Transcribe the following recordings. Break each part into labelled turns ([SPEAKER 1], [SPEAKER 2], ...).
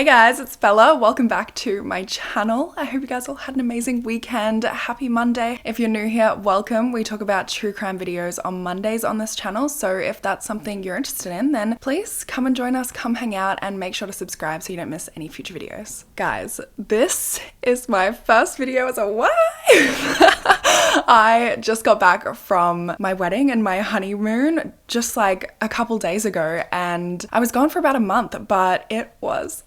[SPEAKER 1] Hey guys, it's Bella. Welcome back to my channel. I hope you guys all had an amazing weekend. Happy Monday. If you're new here, welcome. We talk about true crime videos on Mondays on this channel, so if that's something you're interested in, then please come and join us, come hang out, and make sure to subscribe so you don't miss any future videos. Guys, this is my first video as a wife. I just got back from my wedding and my honeymoon just like a couple days ago, and I was gone for about a month, but it was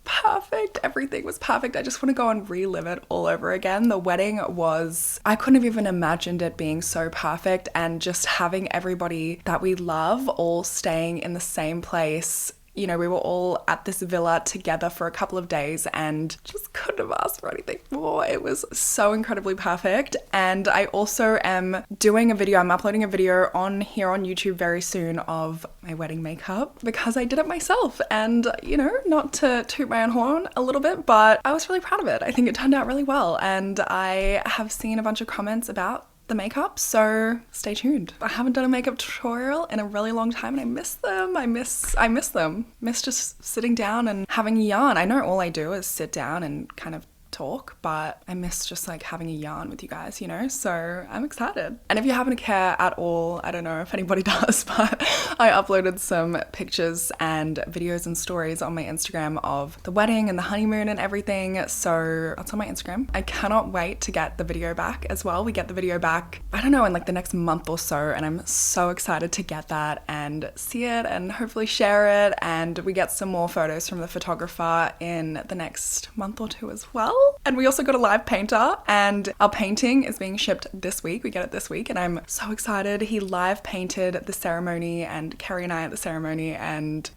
[SPEAKER 1] perfect. Everything was perfect. I just want to go and relive it all over again. The wedding was, I couldn't have even imagined it being so perfect, and just having everybody that we love all staying in the same place. You know, we were all at this villa together for a couple of days and just couldn't have asked for anything more. It was so incredibly perfect. And I also am doing a video, I'm uploading a video on here on YouTube very soon of my wedding makeup because I did it myself. And, you know, not to toot my own horn a little bit, but I was really proud of it. I think it turned out really well. And I have seen a bunch of comments about the makeup, so stay tuned. I haven't done a makeup tutorial in a really long time and I miss them. I miss them. Miss just sitting down and having a yarn. I know all I do is sit down and kind of talk, but I miss just like having a yarn with you guys, you know, so I'm excited. And if you happen to care at all, I don't know if anybody does, but I uploaded some pictures and videos and stories on my Instagram of the wedding and the honeymoon and everything, so that's on my Instagram. I cannot wait to get the video back as well. We get the video back, I don't know, in like the next month or so, and I'm so excited to get that and see it and hopefully share it, and we get some more photos from the photographer in the next month or two as well. And we also got a live painter, and our painting is being shipped this week. We get it this week and I'm so excited. He live painted the ceremony and Kerry and I at the ceremony, and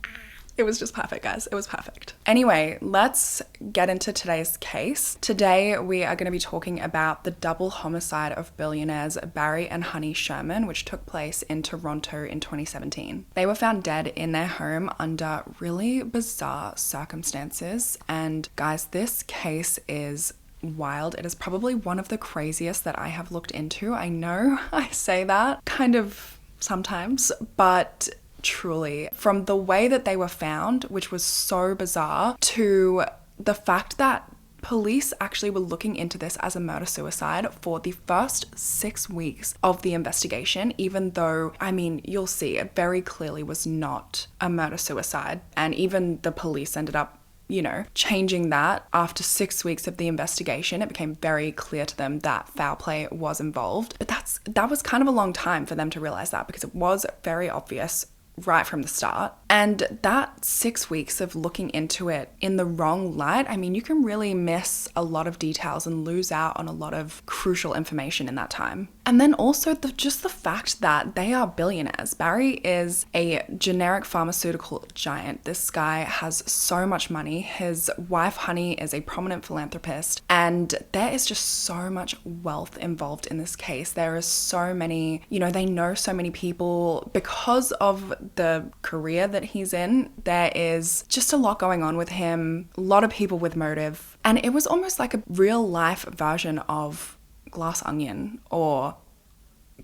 [SPEAKER 1] it was just perfect, guys. It was perfect. Anyway, let's get into today's case. Today, we are going to be talking about the double homicide of billionaires Barry and Honey Sherman, which took place in Toronto in 2017. They were found dead in their home under really bizarre circumstances. And guys, this case is wild. It is probably one of the craziest that I have looked into. I know I say that kind of sometimes, but truly, from the way that they were found, which was so bizarre, to the fact that police actually were looking into this as a murder-suicide for the first 6 weeks of the investigation, even though, I mean, you'll see, it very clearly was not a murder-suicide. And even the police ended up, you know, changing that after 6 weeks of the investigation. It became very clear to them that foul play was involved. But that was kind of a long time for them to realize that, because it was very obvious right from the start. And that 6 weeks of looking into it in the wrong light, I mean, you can really miss a lot of details and lose out on a lot of crucial information in that time. And then also just the fact that they are billionaires. Barry is a generic pharmaceutical giant. This guy has so much money. His wife, Honey, is a prominent philanthropist. And there is just so much wealth involved in this case. There is so many, you know, they know so many people because of the career that he's in. There is just a lot going on with him, a lot of people with motive. And it was almost like a real life version of Glass Onion or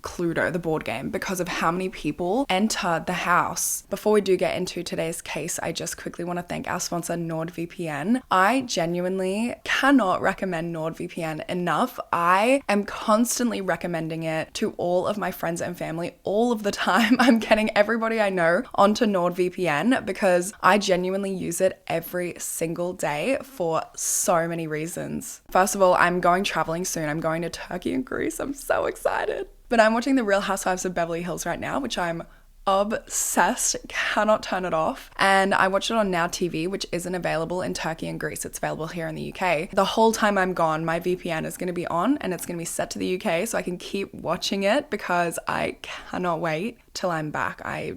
[SPEAKER 1] Cluedo, the board game, because of how many people enter the house. Before we do get into today's case, I just quickly want to thank our sponsor, NordVPN. I genuinely cannot recommend NordVPN enough. I am constantly recommending it to all of my friends and family all of the time. I'm getting everybody I know onto NordVPN because I genuinely use it every single day for so many reasons. First of all, I'm going traveling soon. I'm going to Turkey and Greece. I'm so excited. But I'm watching The Real Housewives of Beverly Hills right now, which I'm obsessed, cannot turn it off. And I watch it on Now TV, which isn't available in Turkey and Greece. It's available here in the UK. The whole time I'm gone, my VPN is going to be on and it's going to be set to the UK so I can keep watching it because I cannot wait till I'm back. I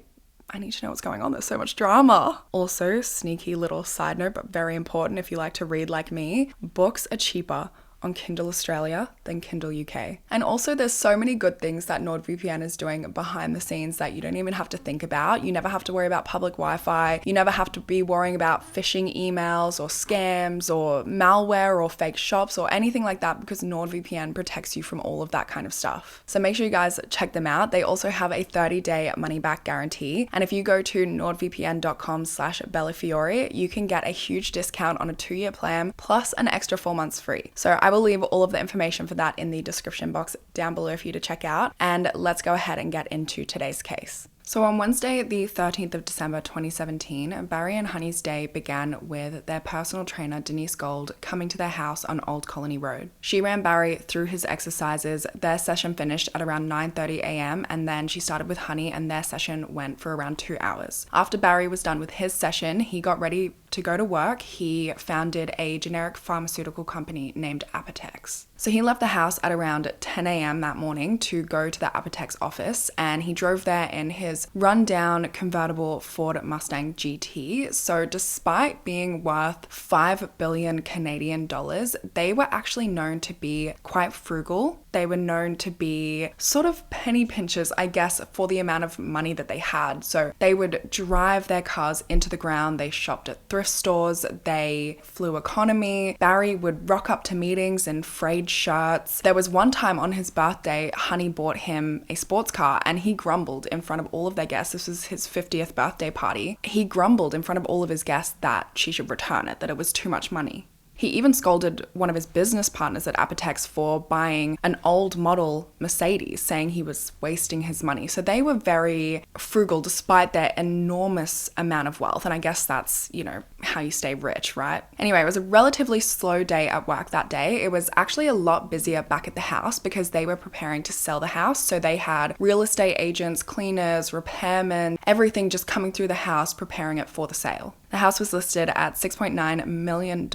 [SPEAKER 1] need to know what's going on. There's so much drama. Also, sneaky little side note, but very important if you like to read like me, books are cheaper on Kindle Australia than Kindle UK. And also there's so many good things that NordVPN is doing behind the scenes that you don't even have to think about. You never have to worry about public Wi-Fi. You never have to be worrying about phishing emails or scams or malware or fake shops or anything like that, because NordVPN protects you from all of that kind of stuff. So make sure you guys check them out. They also have a 30-day money-back guarantee. And if you go to nordvpn.com/Bellafiore, you can get a huge discount on a 2-year plan plus an extra 4 months free. So I will leave all of the information for that in the description box down below for you to check out. And let's go ahead and get into today's case. So on Wednesday, the 13th of December 2017, Barry and Honey's day began with their personal trainer, Denise Gold, coming to their house on Old Colony Road. She ran Barry through his exercises. Their session finished at around 9:30 a.m. and then she started with Honey and their session went for around 2 hours. After Barry was done with his session, he got ready to go to work. He founded a generic pharmaceutical company named Apotex. So he left the house at around 10 a.m. that morning to go to the Apotex office, and he drove there in his rundown convertible Ford Mustang GT. So despite being worth 5 billion Canadian dollars, they were actually known to be quite frugal. They were known to be sort of penny pinchers, I guess, for the amount of money that they had. So they would drive their cars into the ground. They shopped at thrift stores. They flew economy. Barry would rock up to meetings in frayed shirts. There was one time on his birthday, Honey bought him a sports car and he grumbled in front of all of their guests. This was his 50th birthday party. He grumbled in front of all of his guests that she should return it, that it was too much money. He even scolded one of his business partners at Apotex for buying an old model Mercedes, saying he was wasting his money. So they were very frugal despite their enormous amount of wealth. And I guess that's, how you stay rich, right? Anyway, it was a relatively slow day at work that day. It was actually a lot busier back at the house because they were preparing to sell the house. So they had real estate agents, cleaners, repairmen, everything just coming through the house, preparing it for the sale. The house was listed at $6.9 million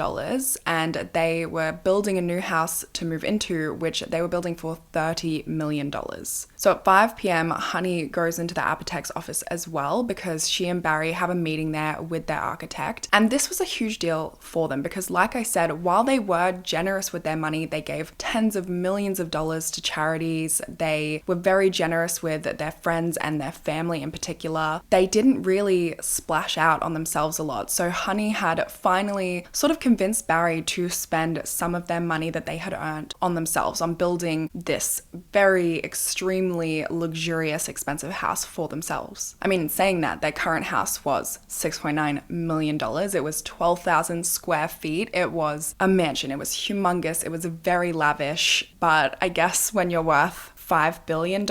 [SPEAKER 1] and they were building a new house to move into, which they were building for $30 million. So at 5 p.m., Honey goes into the Apotex office as well because she and Barry have a meeting there with their architect. And this was a huge deal for them because, like I said, while they were generous with their money, they gave tens of millions of dollars to charities. They were very generous with their friends and their family in particular. They didn't really splash out on themselves a lot. So Honey had finally sort of convinced Barry to spend some of their money that they had earned on themselves, on building this very extremely luxurious, expensive house for themselves. I mean, saying that, their current house was $6.9 million. It was 12,000 square feet. It was a mansion. It was humongous. It was very lavish. But I guess when you're worth $5 billion,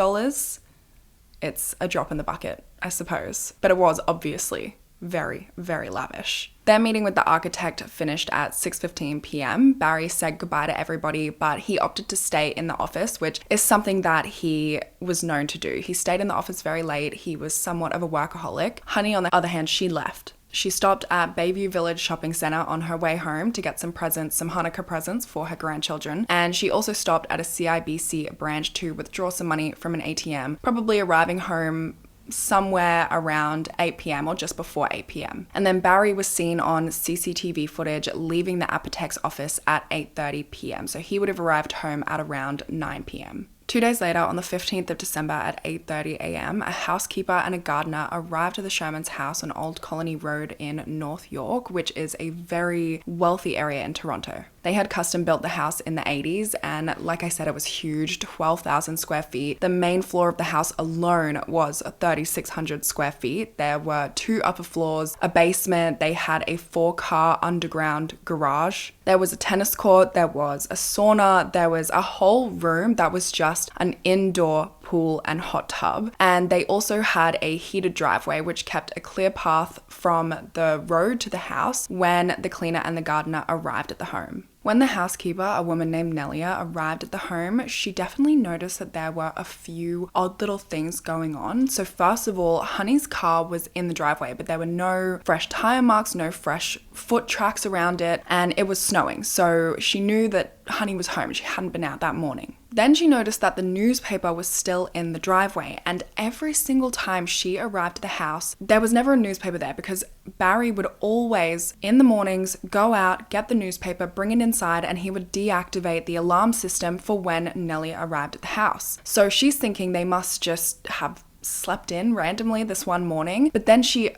[SPEAKER 1] it's a drop in the bucket, I suppose. But it was obviously very, very lavish. Their meeting with the architect finished at 6:15 p.m. Barry said goodbye to everybody, but he opted to stay in the office, which is something that he was known to do. He stayed in the office very late. He was somewhat of a workaholic. Honey, on the other hand, she left. She stopped at Bayview Village Shopping Centre on her way home to get some presents, some Hanukkah presents for her grandchildren. And she also stopped at a CIBC branch to withdraw some money from an ATM, probably arriving home somewhere around 8 p.m. or just before 8 p.m. And then Barry was seen on CCTV footage leaving the Apotex office at 8:30 p.m. So he would have arrived home at around 9 p.m. 2 days later, on the 15th of December at 8:30 a.m., a housekeeper and a gardener arrived at the Sherman's house on Old Colony Road in North York, which is a very wealthy area in Toronto. They had custom built the house in the 80s, and like I said, it was huge, 12,000 square feet. The main floor of the house alone was 3,600 square feet. There were 2 upper floors, a basement. They had a 4-car underground garage. There was a tennis court, there was a sauna, there was a whole room that was just an indoor pool and hot tub. And they also had a heated driveway which kept a clear path from the road to the house when the cleaner and the gardener arrived at the home. When the housekeeper, a woman named Nelia, arrived at the home, she definitely noticed that there were a few odd little things going on. So first of all, Honey's car was in the driveway, but there were no fresh tire marks, no fresh foot tracks around it, and it was snowing. So she knew that Honey was home. She hadn't been out that morning. Then she noticed that the newspaper was still in the driveway, and every single time she arrived at the house, there was never a newspaper there because Barry would always, in the mornings, go out, get the newspaper, bring it inside, and he would deactivate the alarm system for when Nellie arrived at the house. So she's thinking they must just have slept in randomly this one morning, but then she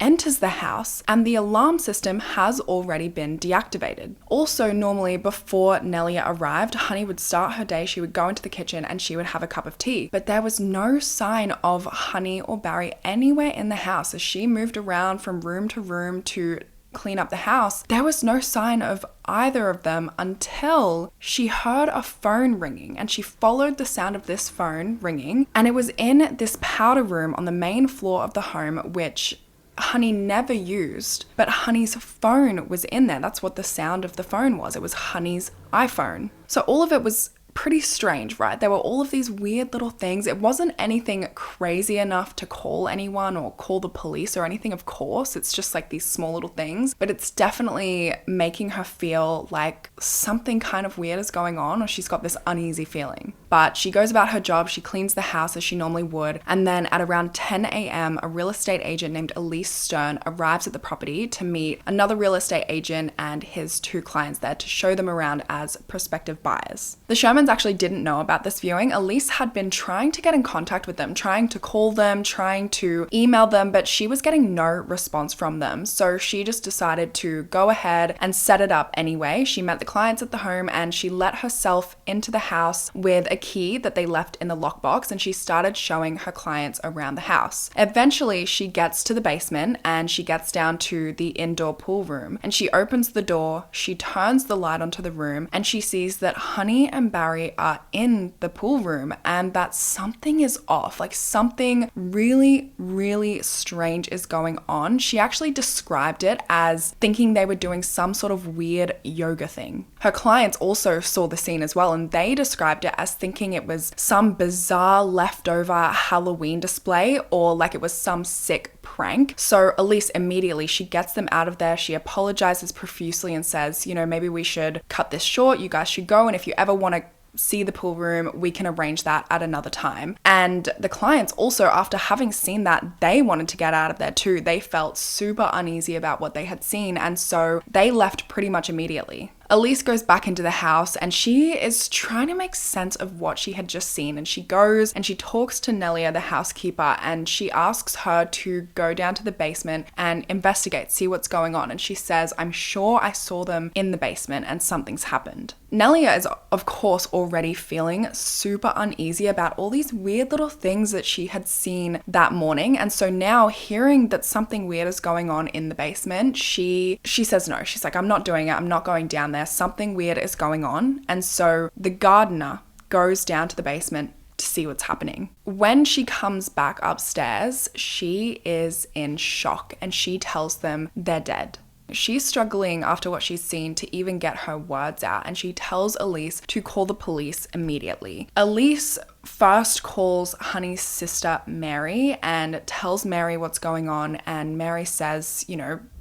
[SPEAKER 1] enters the house and the alarm system has already been deactivated. Also, normally before Nellie arrived, Honey would start her day, she would go into the kitchen and she would have a cup of tea. But there was no sign of Honey or Barry anywhere in the house. As she moved around from room to room to clean up the house, there was no sign of either of them until she heard a phone ringing, and she followed the sound of this phone ringing, and it was in this powder room on the main floor of the home, which Honey never used, but Honey's phone was in there. That's what the sound of the phone was. It was Honey's iPhone. So all of it was pretty strange, right? There were all of these weird little things. It wasn't anything crazy enough to call anyone or call the police or anything, of course. It's just like these small little things, but it's definitely making her feel like something kind of weird is going on, or she's got this uneasy feeling. But she goes about her job, she cleans the house as she normally would, and then at around 10 a.m., a real estate agent named Elise Stern arrives at the property to meet another real estate agent and his 2 clients there to show them around as prospective buyers. The Shermans actually didn't know about this viewing. Elise had been trying to get in contact with them, trying to call them, trying to email them, but she was getting no response from them. So she just decided to go ahead and set it up anyway. She met the clients at the home and she let herself into the house with a key that they left in the lockbox, and she started showing her clients around the house. Eventually, she gets to the basement and she gets down to the indoor pool room, and she opens the door, she turns the light onto the room, and she sees that Honey and Barry are in the pool room and that something is off, like something really, really strange is going on. She actually described it as thinking they were doing some sort of weird yoga thing. Her clients also saw the scene as well, and they described it as thinking it was some bizarre leftover Halloween display or like it was some sick prank. So Elise immediately, she gets them out of there. She apologizes profusely and says, maybe we should cut this short. You guys should go. And if you ever want to see the pool room, we can arrange that at another time. And the clients also, after having seen that, they wanted to get out of there too. They felt super uneasy about what they had seen, and so they left pretty much immediately. Elise goes back into the house and she is trying to make sense of what she had just seen, and she goes and she talks to Nelia, the housekeeper, and she asks her to go down to the basement and investigate, see what's going on. And she says, I'm sure I saw them in the basement and something's happened. Nelia is of course already feeling super uneasy about all these weird little things that she had seen that morning, and so now hearing that something weird is going on in the basement, she says no. She's like, I'm not doing it, I'm not going down there, something weird is going on. And so the gardener goes down to the basement to see what's happening. When she comes back upstairs, she is in shock and she tells them they're dead. She's struggling after what she's seen to even get her words out, and she tells Elise to call the police immediately. Elise first calls Honey's sister Mary and tells Mary what's going on, and Mary says,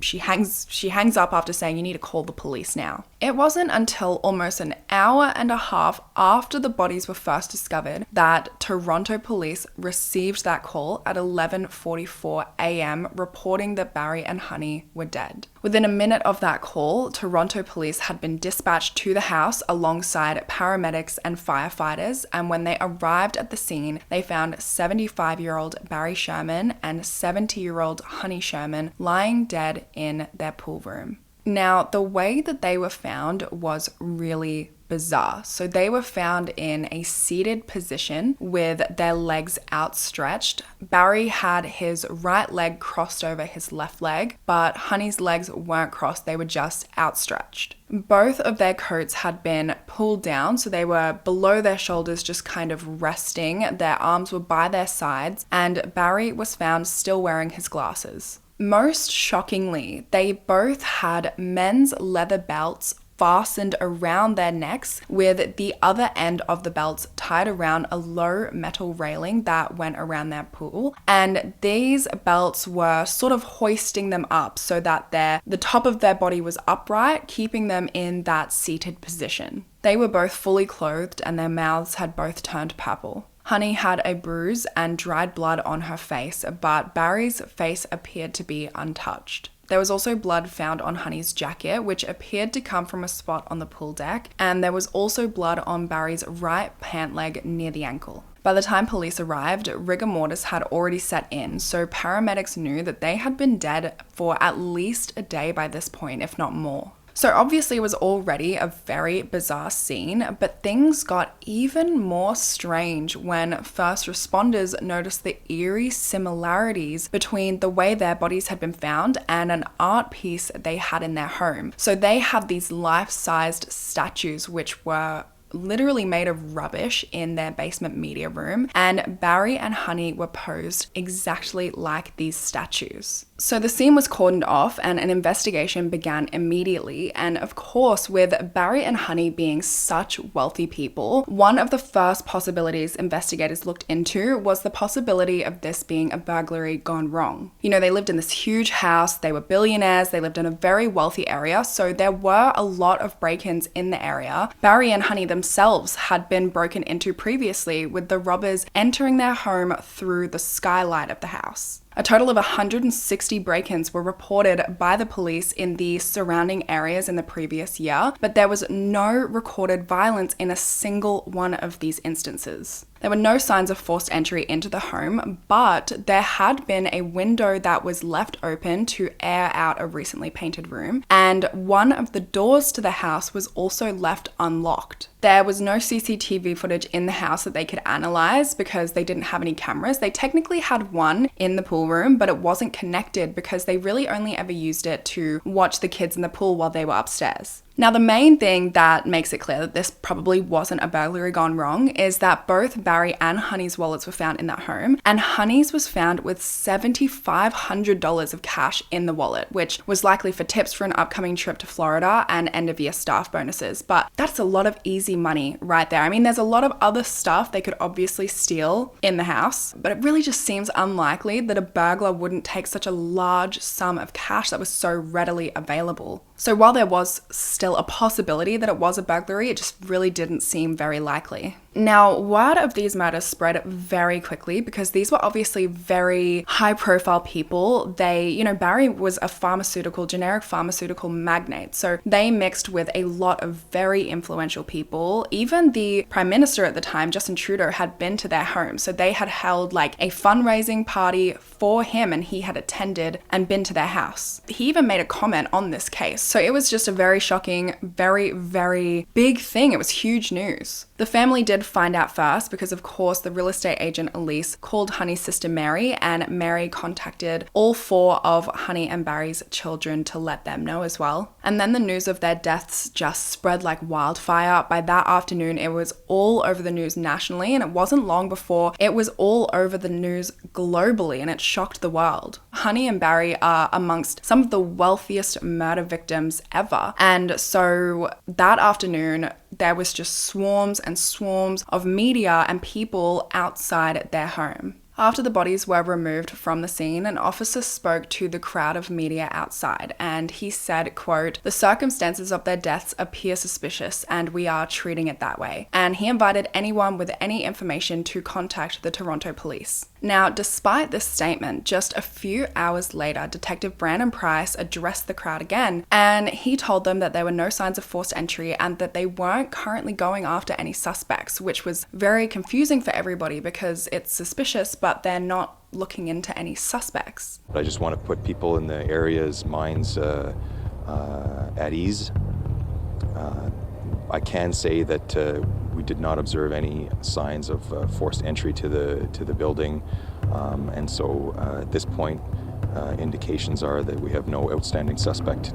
[SPEAKER 1] she hangs up after saying, you need to call the police now. It wasn't until almost an hour and a half after the bodies were first discovered that Toronto police received that call at 11:44 a.m. reporting that Barry and Honey were dead. Within a minute of that call, Toronto police had been dispatched to the house alongside paramedics and firefighters, and when they arrived at the scene, they found 75-year-old Barry Sherman and 70-year-old Honey Sherman lying dead in their pool room. Now, the way that they were found was really bizarre. So they were found in a seated position with their legs outstretched. Barry had his right leg crossed over his left leg, but Honey's legs weren't crossed, they were just outstretched. Both of their coats had been pulled down, so they were below their shoulders, just kind of resting. Their arms were by their sides, and Barry was found still wearing his glasses. Most shockingly, they both had men's leather belts fastened around their necks with the other end of the belts tied around a low metal railing that went around their pool. And these belts were sort of hoisting them up so that the top of their body was upright, keeping them in that seated position. They were both fully clothed and their mouths had both turned purple. Honey had a bruise and dried blood on her face, but Barry's face appeared to be untouched. There was also blood found on Honey's jacket, which appeared to come from a spot on the pool deck, and there was also blood on Barry's right pant leg near the ankle. By the time police arrived, rigor mortis had already set in, so paramedics knew that they had been dead for at least a day by this point, if not more. So obviously it was already a very bizarre scene, but things got even more strange when first responders noticed the eerie similarities between the way their bodies had been found and an art piece they had in their home. So they had these life-sized statues which were literally made of rubbish in their basement media room, and Barry and Honey were posed exactly like these statues. So the scene was cordoned off and an investigation began immediately, and of course with Barry and Honey being such wealthy people, one of the first possibilities investigators looked into was the possibility of this being a burglary gone wrong. You know, they lived in this huge house, they were billionaires, they lived in a very wealthy area, so there were a lot of break-ins in the area. Barry and Honey themselves had been broken into previously, with the robbers entering their home through the skylight of the house. A total of 160 break-ins were reported by the police in the surrounding areas in the previous year, but there was no recorded violence in a single one of these instances. There were no signs of forced entry into the home, but there had been a window that was left open to air out a recently painted room, and one of the doors to the house was also left unlocked. There was no CCTV footage in the house that they could analyze because they didn't have any cameras. They technically had one in the pool room, but it wasn't connected because they really only ever used it to watch the kids in the pool while they were upstairs. Now, the main thing that makes it clear that this probably wasn't a burglary gone wrong is that both Barry and Honey's wallets were found in that home, and Honey's was found with $7,500 of cash in the wallet, which was likely for tips for an upcoming trip to Florida and end-of-year staff bonuses. But that's a lot of easy money right there. I mean, there's a lot of other stuff they could obviously steal in the house, but it really just seems unlikely that a burglar wouldn't take such a large sum of cash that was so readily available. So while there was still a possibility that it was a burglary, it just really didn't seem very likely. Now, word of these murders spread very quickly because these were obviously very high-profile people. Barry was a generic pharmaceutical magnate, so they mixed with a lot of very influential people. Even the Prime Minister at the time, Justin Trudeau, had been to their home, so they had held like a fundraising party for him and he had attended and been to their house. He even made a comment on this case, so it was just a very shocking, very, very big thing. It was huge news. The family did find out first because, of course, the real estate agent Elise called Honey's sister Mary, and Mary contacted all 4 of Honey and Barry's children to let them know as well. And then the news of their deaths just spread like wildfire. By that afternoon, it was all over the news nationally, and it wasn't long before it was all over the news globally, and it shocked the world. Honey and Barry are amongst some of the wealthiest murder victims ever, and so that afternoon, there was just swarms and swarms of media and people outside their home. After the bodies were removed from the scene, an officer spoke to the crowd of media outside, and he said, quote, "The circumstances of their deaths appear suspicious, and we are treating it that way." And he invited anyone with any information to contact the Toronto police. Now, despite this statement, just a few hours later, Detective Brandon Price addressed the crowd again, and he told them that there were no signs of forced entry and that they weren't currently going after any suspects, which was very confusing for everybody because it's suspicious, but they're not looking into any suspects.
[SPEAKER 2] I just want to put people in the area's minds at ease. I can say that we did not observe any signs of forced entry to the building, and so at this point, indications are that we have no outstanding suspect.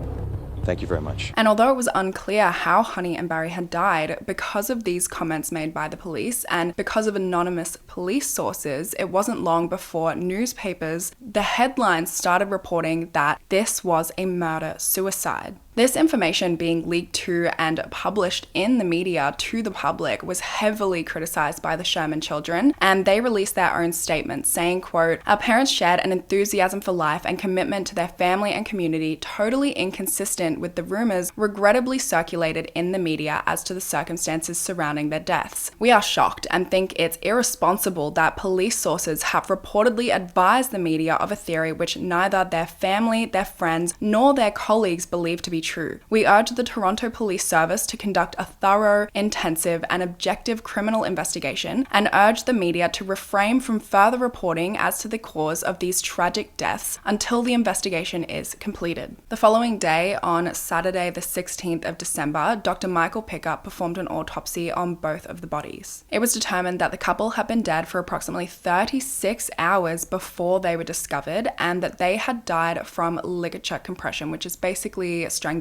[SPEAKER 2] Thank you very much.
[SPEAKER 1] And although it was unclear how Honey and Barry had died, because of these comments made by the police and because of anonymous police sources, it wasn't long before newspapers, the headlines started reporting that this was a murder-suicide. This information being leaked to and published in the media to the public was heavily criticized by the Sherman children, and they released their own statements saying, quote, "Our parents shared an enthusiasm for life and commitment to their family and community totally inconsistent with the rumors regrettably circulated in the media as to the circumstances surrounding their deaths. We are shocked and think it's irresponsible that police sources have reportedly advised the media of a theory which neither their family, their friends, nor their colleagues believe to be true. We urge the Toronto Police Service to conduct a thorough, intensive, and objective criminal investigation and urge the media to refrain from further reporting as to the cause of these tragic deaths until the investigation is completed." The following day, on Saturday the 16th of December, Dr. Michael Pickup performed an autopsy on both of the bodies. It was determined that the couple had been dead for approximately 36 hours before they were discovered and that they had died from ligature compression, which is basically strangulation.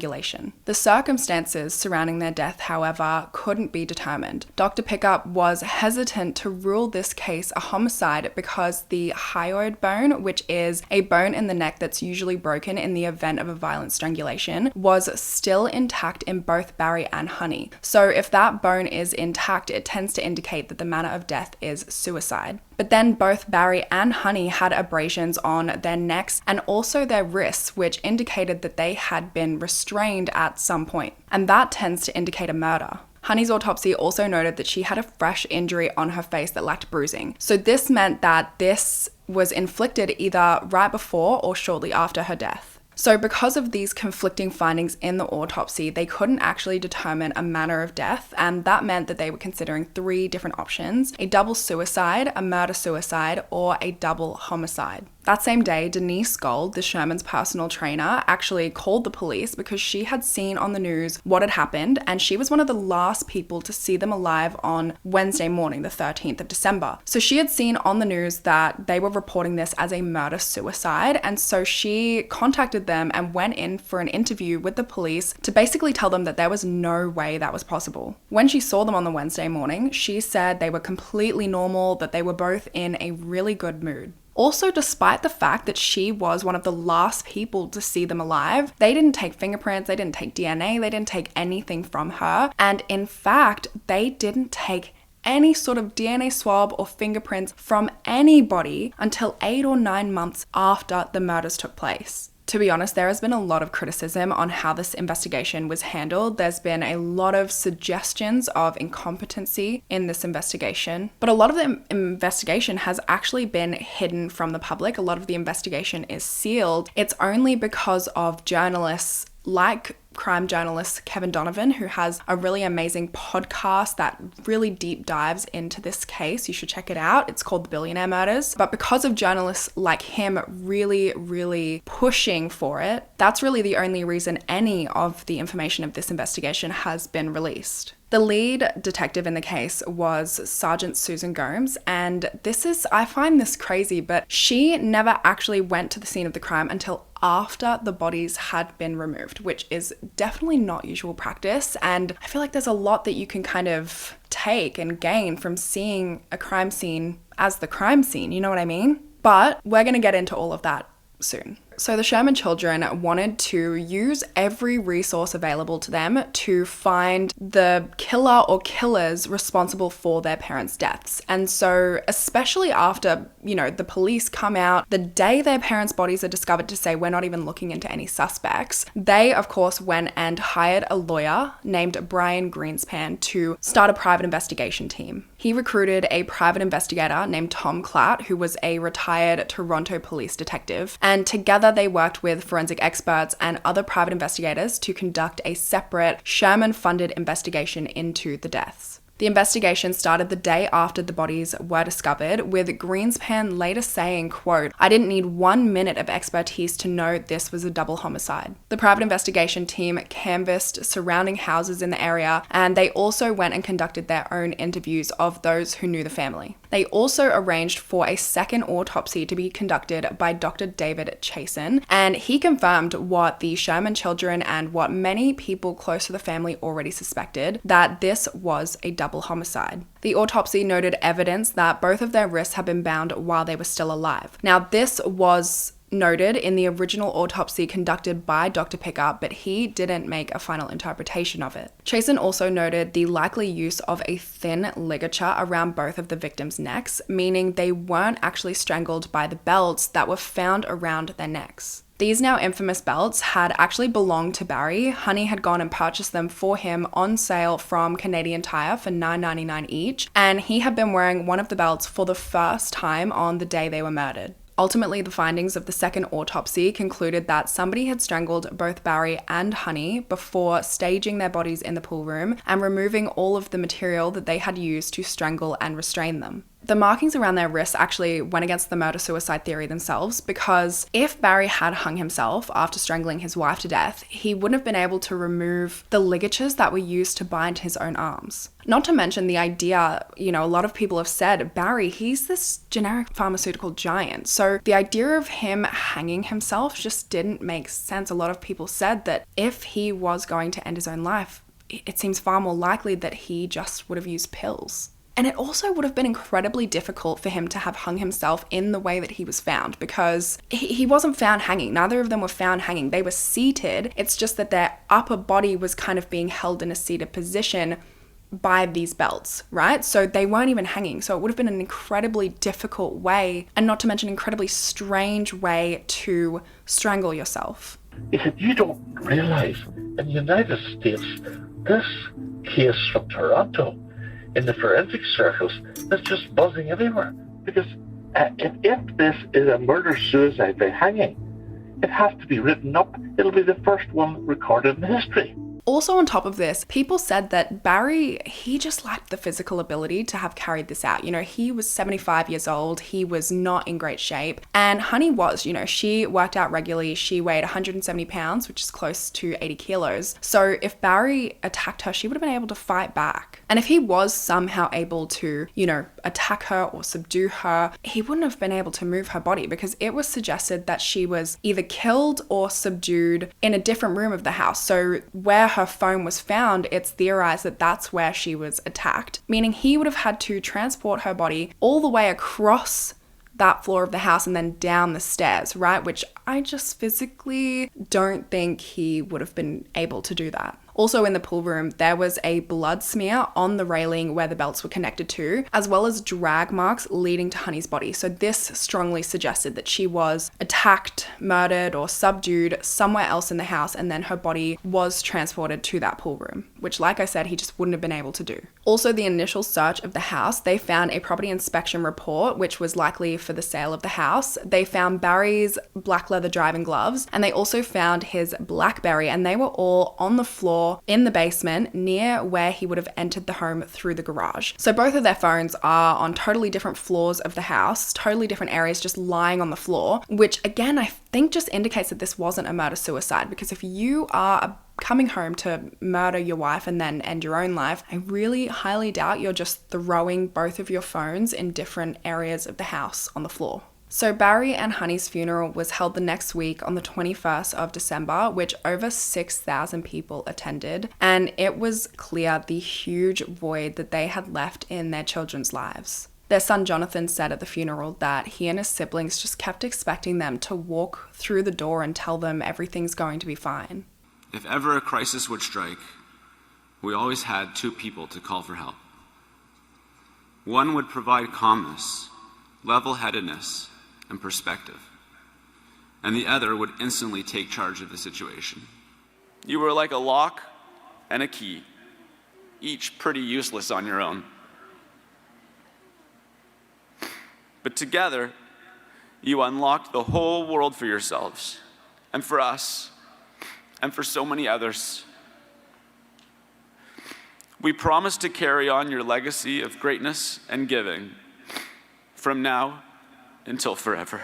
[SPEAKER 1] The circumstances surrounding their death, however, couldn't be determined. Dr. Pickup was hesitant to rule this case a homicide because the hyoid bone, which is a bone in the neck that's usually broken in the event of a violent strangulation, was still intact in both Barry and Honey. So if that bone is intact, it tends to indicate that the manner of death is suicide. But then both Barry and Honey had abrasions on their necks and also their wrists, which indicated that they had been restrained at some point. And that tends to indicate a murder. Honey's autopsy also noted that she had a fresh injury on her face that lacked bruising. So this meant that this was inflicted either right before or shortly after her death. So because of these conflicting findings in the autopsy, they couldn't actually determine a manner of death, and that meant that they were considering 3 different options: a double suicide, a murder-suicide, or a double homicide. That same day, Denise Gold, the Sherman's personal trainer, actually called the police because she had seen on the news what had happened, and she was one of the last people to see them alive on Wednesday morning, the 13th of December. So she had seen on the news that they were reporting this as a murder-suicide, and so she contacted them and went in for an interview with the police to basically tell them that there was no way that was possible. When she saw them on the Wednesday morning, she said they were completely normal, that they were both in a really good mood. Also, despite the fact that she was one of the last people to see them alive, they didn't take fingerprints, they didn't take DNA, they didn't take anything from her. And in fact, they didn't take any sort of DNA swab or fingerprints from anybody until 8 or 9 months after the murders took place. To be honest, there has been a lot of criticism on how this investigation was handled. There's been a lot of suggestions of incompetency in this investigation, but a lot of the investigation has actually been hidden from the public. A lot of the investigation is sealed. It's only because of journalists like crime journalist Kevin Donovan, who has a really amazing podcast that really deep dives into this case. You should check it out. It's called The Billionaire Murders. But because of journalists like him really pushing for it, that's really the only reason any of the information of this investigation has been released. The lead detective in the case was Sergeant Susan Gomes, and I find this crazy, but she never actually went to the scene of the crime until after the bodies had been removed, which is definitely not usual practice. And I feel like there's a lot that you can kind of take and gain from seeing a crime scene as the crime scene, you know what I mean? But we're going to get into all of that soon. So the Sherman children wanted to use every resource available to them to find the killer or killers responsible for their parents' deaths. And so especially after, the police come out the day their parents' bodies are discovered to say we're not even looking into any suspects, they of course went and hired a lawyer named Brian Greenspan to start a private investigation team. He recruited a private investigator named Tom Klatt, who was a retired Toronto police detective, and together they worked with forensic experts and other private investigators to conduct a separate Sherman-funded investigation into the deaths. The investigation started the day after the bodies were discovered, with Greenspan later saying, quote, "I didn't need 1 minute of expertise to know this was a double homicide." The private investigation team canvassed surrounding houses in the area, and they also went and conducted their own interviews of those who knew the family. They also arranged for a second autopsy to be conducted by Dr. David Chasen, and he confirmed what the Sherman children and what many people close to the family already suspected, that this was a double homicide. The autopsy noted evidence that both of their wrists had been bound while they were still alive. Now, this was noted in the original autopsy conducted by Dr. Picker, but he didn't make a final interpretation of it. Chasen also noted the likely use of a thin ligature around both of the victims' necks, meaning they weren't actually strangled by the belts that were found around their necks. These now infamous belts had actually belonged to Barry. Honey had gone and purchased them for him on sale from Canadian Tire for $9.99 each, and he had been wearing one of the belts for the first time on the day they were murdered. Ultimately, the findings of the second autopsy concluded that somebody had strangled both Barry and Honey before staging their bodies in the pool room and removing all of the material that they had used to strangle and restrain them. The markings around their wrists actually went against the murder-suicide theory themselves, because if Barry had hung himself after strangling his wife to death, he wouldn't have been able to remove the ligatures that were used to bind his own arms. Not to mention the idea, a lot of people have said, Barry, he's this generic pharmaceutical giant. So the idea of him hanging himself just didn't make sense. A lot of people said that if he was going to end his own life, it seems far more likely that he just would have used pills. And it also would have been incredibly difficult for him to have hung himself in the way that he was found, because he wasn't found hanging. Neither of them were found hanging. They were seated. It's just that their upper body was kind of being held in a seated position by these belts, right? So they weren't even hanging. So it would have been an incredibly difficult way, and not to mention incredibly strange way to strangle yourself.
[SPEAKER 3] He said, you don't realise, in the United States, this case from Toronto, in the forensic circles, that's just buzzing everywhere. Because if this is a murder-suicide by hanging, it has to be written up. It'll be the first one recorded in history.
[SPEAKER 1] Also on top of this, people said that Barry, he just lacked the physical ability to have carried this out. He was 75 years old. He was not in great shape. And Honey was, she worked out regularly. She weighed 170 pounds, which is close to 80 kilos. So if Barry attacked her, she would have been able to fight back. And if he was somehow able to, attack her or subdue her, he wouldn't have been able to move her body, because it was suggested that she was either killed or subdued in a different room of the house. So where her phone was found, it's theorized that that's where she was attacked, meaning he would have had to transport her body all the way across that floor of the house and then down the stairs, right? Which I just physically don't think he would have been able to do that. Also in the pool room, there was a blood smear on the railing where the belts were connected to, as well as drag marks leading to Honey's body. So this strongly suggested that she was attacked, murdered, or subdued somewhere else in the house, and then her body was transported to that pool room, which, like I said, he just wouldn't have been able to do. Also, the initial search of the house, they found a property inspection report, which was likely for the sale of the house. They found Barry's black leather driving gloves, and they also found his BlackBerry, and they were all on the floor in the basement near where he would have entered the home through the garage. So both of their phones are on totally different floors of the house, totally different areas, just lying on the floor, which again, I think just indicates that this wasn't a murder-suicide, because if you are coming home to murder your wife and then end your own life, I really highly doubt you're just throwing both of your phones in different areas of the house on the floor. So Barry and Honey's funeral was held the next week on the 21st of December, which over 6,000 people attended, and it was clear the huge void that they had left in their children's lives. Their son Jonathan said at the funeral that he and his siblings just kept expecting them to walk through the door and tell them everything's going to be fine.
[SPEAKER 4] If ever a crisis would strike, we always had two people to call for help. One would provide calmness, level-headedness, and perspective, and the other would instantly take charge of the situation. You were like a lock and a key, each pretty useless on your own. But together, you unlocked the whole world for yourselves, and for us, and for so many others. We promise to carry on your legacy of greatness and giving, from now until forever.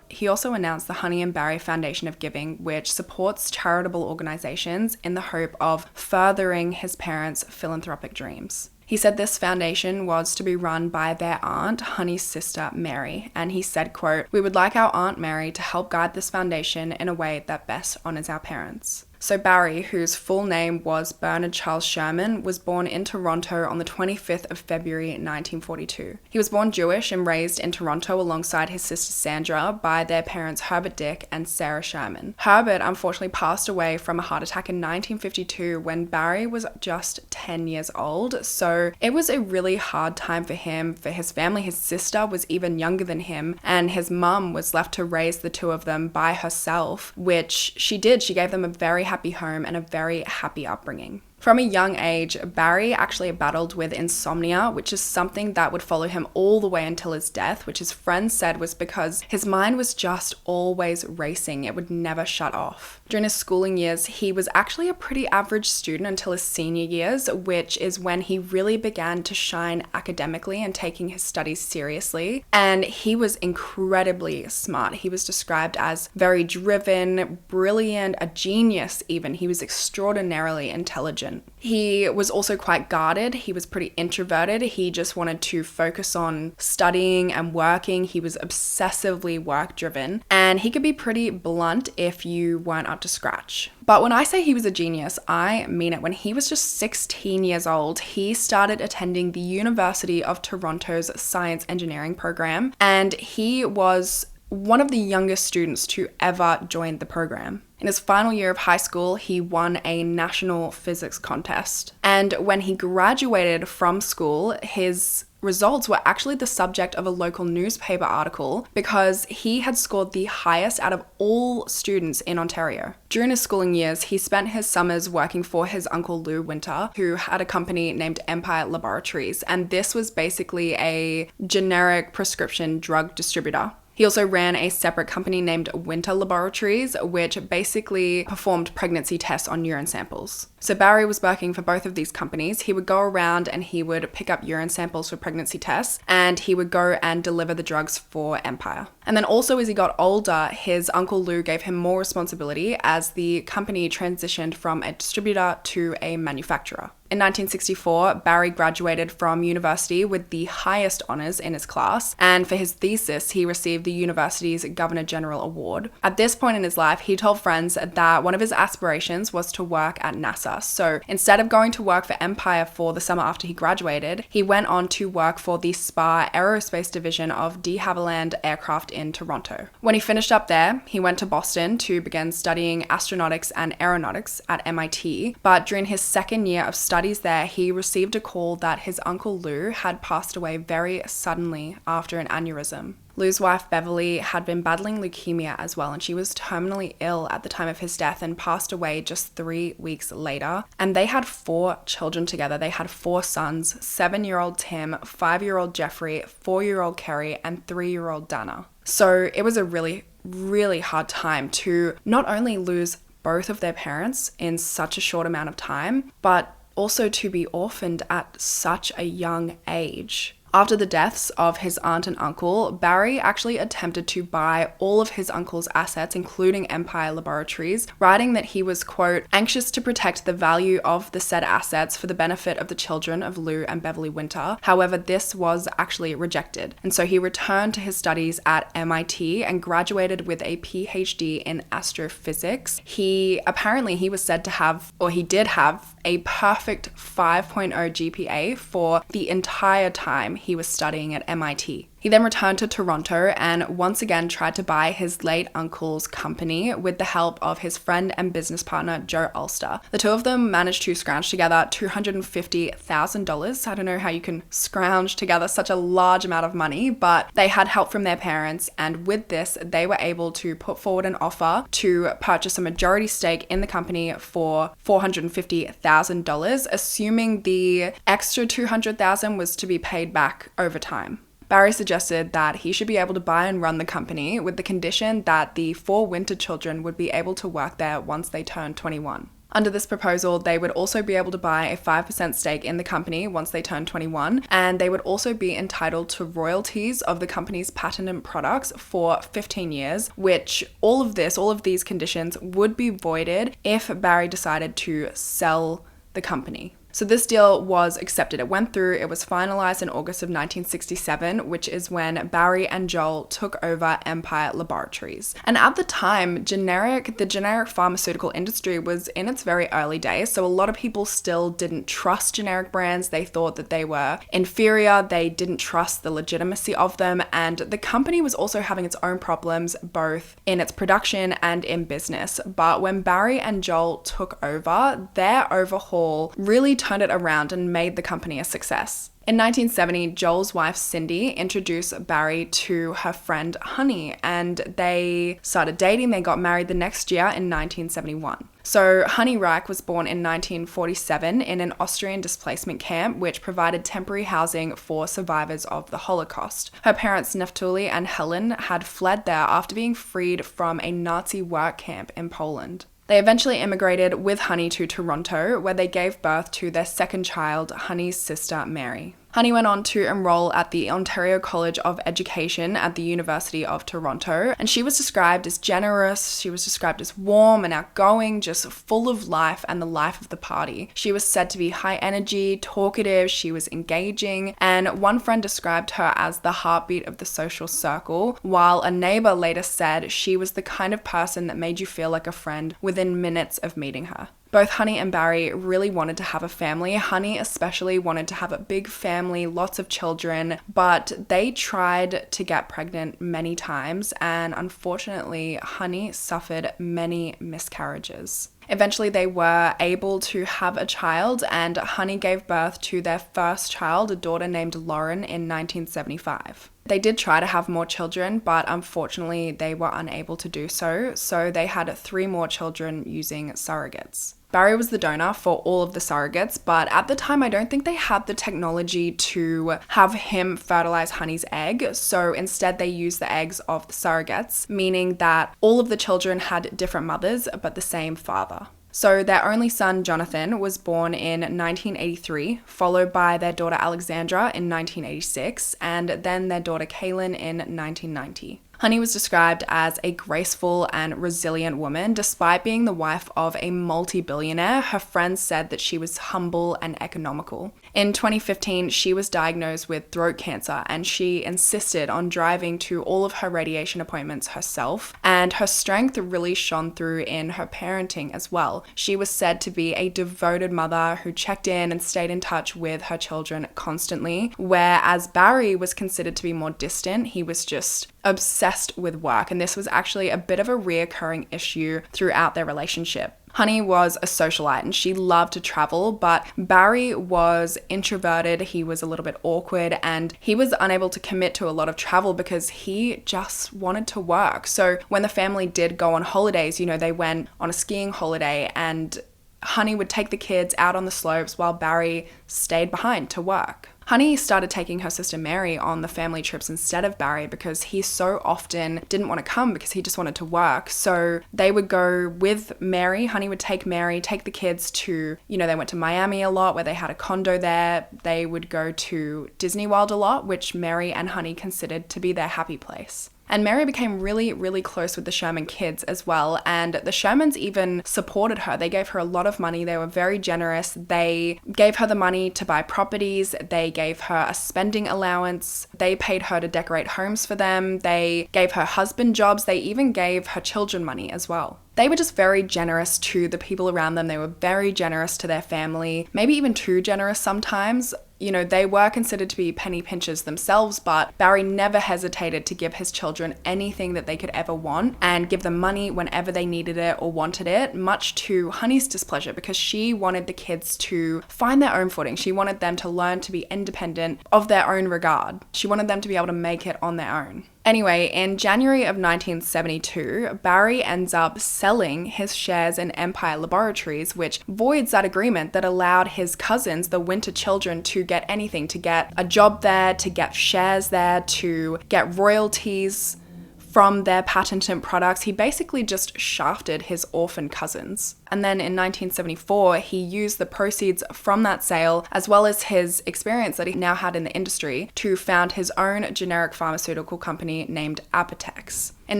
[SPEAKER 1] He also announced the Honey and Barry Foundation of Giving, which supports charitable organizations in the hope of furthering his parents' philanthropic dreams. He said this foundation was to be run by their aunt, Honey's sister, Mary, and he said, quote, "We would like our Aunt Mary to help guide this foundation in a way that best honors our parents." So Barry, whose full name was Bernard Charles Sherman, was born in Toronto on the 25th of February 1942. He was born Jewish and raised in Toronto alongside his sister Sandra by their parents Herbert Dick and Sarah Sherman. Herbert unfortunately passed away from a heart attack in 1952 when Barry was just 10 years old, so it was a really hard time for him, for his family. His sister was even younger than him, and his mum was left to raise the two of them by herself, which she did. She gave them a very happy home and a very happy upbringing. From a young age, Barry actually battled with insomnia, which is something that would follow him all the way until his death, which his friends said was because his mind was just always racing. It would never shut off. During his schooling years, he was actually a pretty average student until his senior years, which is when he really began to shine academically and taking his studies seriously. And he was incredibly smart. He was described as very driven, brilliant, a genius even. He was extraordinarily intelligent. He was also quite guarded. He was pretty introverted. He just wanted to focus on studying and working. He was obsessively work driven, and he could be pretty blunt if you weren't up to scratch. But when I say he was a genius, I mean it. When he was just 16 years old, he started attending the University of Toronto's science engineering program, and he was one of the youngest students to ever join the program. In his final year of high school, he won a national physics contest. And when he graduated from school, his results were actually the subject of a local newspaper article because he had scored the highest out of all students in Ontario. During his schooling years, he spent his summers working for his uncle Lou Winter, who had a company named Empire Laboratories, and this was basically a generic prescription drug distributor. He also ran a separate company named Winter Laboratories, which basically performed pregnancy tests on urine samples. So Barry was working for both of these companies. He would go around and he would pick up urine samples for pregnancy tests, and he would go and deliver the drugs for Empire. And then also as he got older, his uncle Lou gave him more responsibility as the company transitioned from a distributor to a manufacturer. In 1964, Barry graduated from university with the highest honors in his class, and for his thesis, he received the university's Governor General Award. At this point in his life, he told friends that one of his aspirations was to work at NASA. So instead of going to work for Empire for the summer after he graduated, he went on to work for the SPA Aerospace Division of de Havilland Aircraft in Toronto. When he finished up there, he went to Boston to begin studying astronautics and aeronautics at MIT, but during his second year of studies there, he received a call that his uncle Lou had passed away very suddenly after an aneurysm. Lou's wife Beverly had been battling leukemia as well, and she was terminally ill at the time of his death and passed away just 3 weeks later. And they had 4 children together. They had 4 sons, 7-year-old Tim, 5-year-old Jeffrey, 4-year-old Kerry, and 3-year-old Dana. So it was a really, really hard time to not only lose both of their parents in such a short amount of time, but also to be orphaned at such a young age. After the deaths of his aunt and uncle, Barry actually attempted to buy all of his uncle's assets, including Empire Laboratories, writing that he was, quote, anxious to protect the value of the said assets for the benefit of the children of Lou and Beverly Winter. However, this was actually rejected. And so he returned to his studies at MIT and graduated with a PhD in astrophysics. He was said to have, or he did have, a perfect 5.0 GPA for the entire time he was studying at MIT. He then returned to Toronto and once again tried to buy his late uncle's company with the help of his friend and business partner, Joe Ulster. The two of them managed to scrounge together $250,000. I don't know how you can scrounge together such a large amount of money, but they had help from their parents, and with this, they were able to put forward an offer to purchase a majority stake in the company for $450,000, assuming the extra $200,000 was to be paid back over time. Barry suggested that he should be able to buy and run the company with the condition that the 4 Winter children would be able to work there once they turned 21. Under this proposal, they would also be able to buy a 5% stake in the company once they turned 21, and they would also be entitled to royalties of the company's patented products for 15 years, which all of these conditions would be voided if Barry decided to sell the company. So this deal was accepted. It went through. It was finalized in August of 1967, which is when Barry and Joel took over Empire Laboratories. And at the time, the generic pharmaceutical industry was in its very early days, so a lot of people still didn't trust generic brands. They thought that they were inferior. They didn't trust the legitimacy of them, and the company was also having its own problems, both in its production and in business. But when Barry and Joel took over, their overhaul really turned it around and made the company a success. In 1970, Joel's wife Cindy introduced Barry to her friend Honey, and they started dating. They got married the next year in 1971. So Honey Reich was born in 1947 in an Austrian displacement camp, which provided temporary housing for survivors of the Holocaust. Her parents, Neftuli and Helen, had fled there after being freed from a Nazi work camp in Poland. They eventually immigrated with Honey to Toronto, where they gave birth to their second child, Honey's sister, Mary. Honey went on to enroll at the Ontario College of Education at the University of Toronto, and she was described as generous, she was described as warm and outgoing, just full of life and the life of the party. She was said to be high energy, talkative, she was engaging, and one friend described her as the heartbeat of the social circle, while a neighbor later said she was the kind of person that made you feel like a friend within minutes of meeting her. Both Honey and Barry really wanted to have a family. Honey especially wanted to have a big family, lots of children, but they tried to get pregnant many times, and unfortunately, Honey suffered many miscarriages. Eventually, they were able to have a child, and Honey gave birth to their first child, a daughter named Lauren, in 1975. They did try to have more children, but unfortunately, they were unable to do so, so they had 3 more children using surrogates. Barry was the donor for all of the surrogates, but at the time I don't think they had the technology to have him fertilize Honey's egg, so instead they used the eggs of the surrogates, meaning that all of the children had different mothers but the same father. So their only son, Jonathan, was born in 1983, followed by their daughter Alexandra in 1986, and then their daughter Kaylin in 1990. Honey was described as a graceful and resilient woman. Despite being the wife of a multi-billionaire, her friends said that she was humble and economical. In 2015, she was diagnosed with throat cancer, and she insisted on driving to all of her radiation appointments herself, and her strength really shone through in her parenting as well. She was said to be a devoted mother who checked in and stayed in touch with her children constantly, whereas Barry was considered to be more distant. He was just obsessed with work, and this was actually a bit of a reoccurring issue throughout their relationship. Honey was a socialite and she loved to travel, but Barry was introverted, he was a little bit awkward, and he was unable to commit to a lot of travel because he just wanted to work. So when the family did go on holidays, they went on a skiing holiday, and Honey would take the kids out on the slopes while Barry stayed behind to work. Honey started taking her sister Mary on the family trips instead of Barry because he so often didn't want to come because he just wanted to work. So they would go with Mary. Honey would take Mary, take the kids to, they went to Miami a lot where they had a condo there. They would go to Disney World a lot, which Mary and Honey considered to be their happy place. And Mary became really, really close with the Sherman kids as well. And the Shermans even supported her. They gave her a lot of money. They were very generous. They gave her the money to buy properties. They gave her a spending allowance. They paid her to decorate homes for them. They gave her husband jobs. They even gave her children money as well. They were just very generous to the people around them. They were very generous to their family, maybe even too generous sometimes. They were considered to be penny pinchers themselves, but Barry never hesitated to give his children anything that they could ever want and give them money whenever they needed it or wanted it, much to Honey's displeasure because she wanted the kids to find their own footing. She wanted them to learn to be independent of their own regard. She wanted them to be able to make it on their own. Anyway, in January of 1972, Barry ends up selling his shares in Empire Laboratories, which voids that agreement that allowed his cousins, the Winter children, to get anything, to get a job there, to get shares there, to get royalties from their patented products. He basically just shafted his orphan cousins. And then in 1974, he used the proceeds from that sale, as well as his experience that he now had in the industry, to found his own generic pharmaceutical company named Apotex. In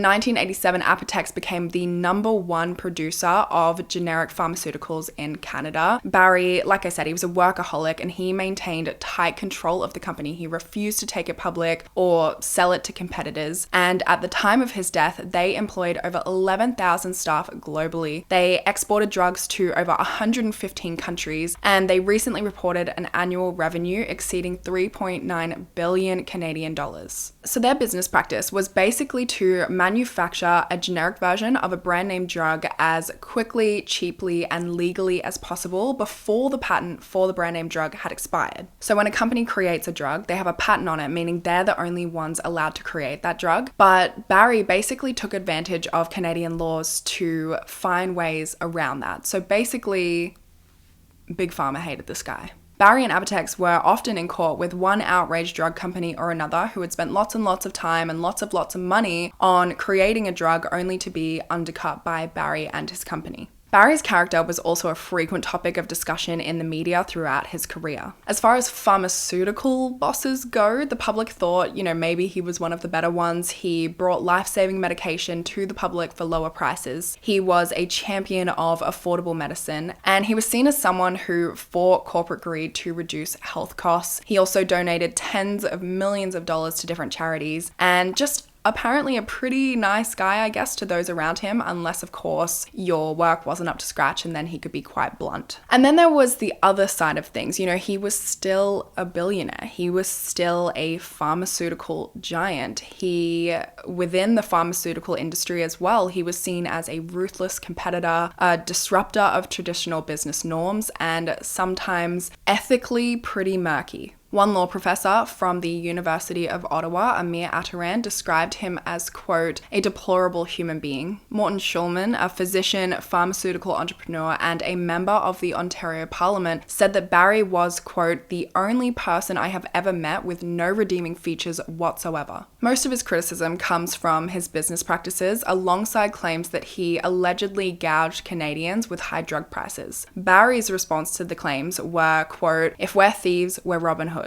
[SPEAKER 1] 1987, Apotex became the #1 producer of generic pharmaceuticals in Canada. Barry, like I said, he was a workaholic and he maintained tight control of the company. He refused to take it public or sell it to competitors. And at the time of his death, they employed over 11,000 staff globally. They exported drugs to over 115 countries, and they recently reported an annual revenue exceeding 3.9 billion Canadian dollars. So their business practice was basically to manufacture a generic version of a brand name drug as quickly, cheaply, and legally as possible before the patent for the brand name drug had expired. So when a company creates a drug, they have a patent on it, meaning they're the only ones allowed to create that drug. But Barry basically took advantage of Canadian laws to find ways around that. So basically, Big Pharma hated this guy. Barry and Apotex were often in court with one outraged drug company or another who had spent lots and lots of time and lots of money on creating a drug only to be undercut by Barry and his company. Barry's character was also a frequent topic of discussion in the media throughout his career. As far as pharmaceutical bosses go, the public thought, maybe he was one of the better ones. He brought life-saving medication to the public for lower prices. He was a champion of affordable medicine, and he was seen as someone who fought corporate greed to reduce health costs. He also donated tens of millions of dollars to different charities, and just apparently a pretty nice guy, I guess, to those around him, unless, of course, your work wasn't up to scratch, and then he could be quite blunt. And then there was the other side of things. He was still a billionaire. He was still a pharmaceutical giant. Within the pharmaceutical industry as well, he was seen as a ruthless competitor, a disruptor of traditional business norms, and sometimes ethically pretty murky. One law professor from the University of Ottawa, Amir Attaran, described him as, quote, a deplorable human being. Morton Schulman, a physician, pharmaceutical entrepreneur, and a member of the Ontario Parliament, said that Barry was, quote, the only person I have ever met with no redeeming features whatsoever. Most of his criticism comes from his business practices, alongside claims that he allegedly gouged Canadians with high drug prices. Barry's response to the claims were, quote, if we're thieves, we're Robin Hood.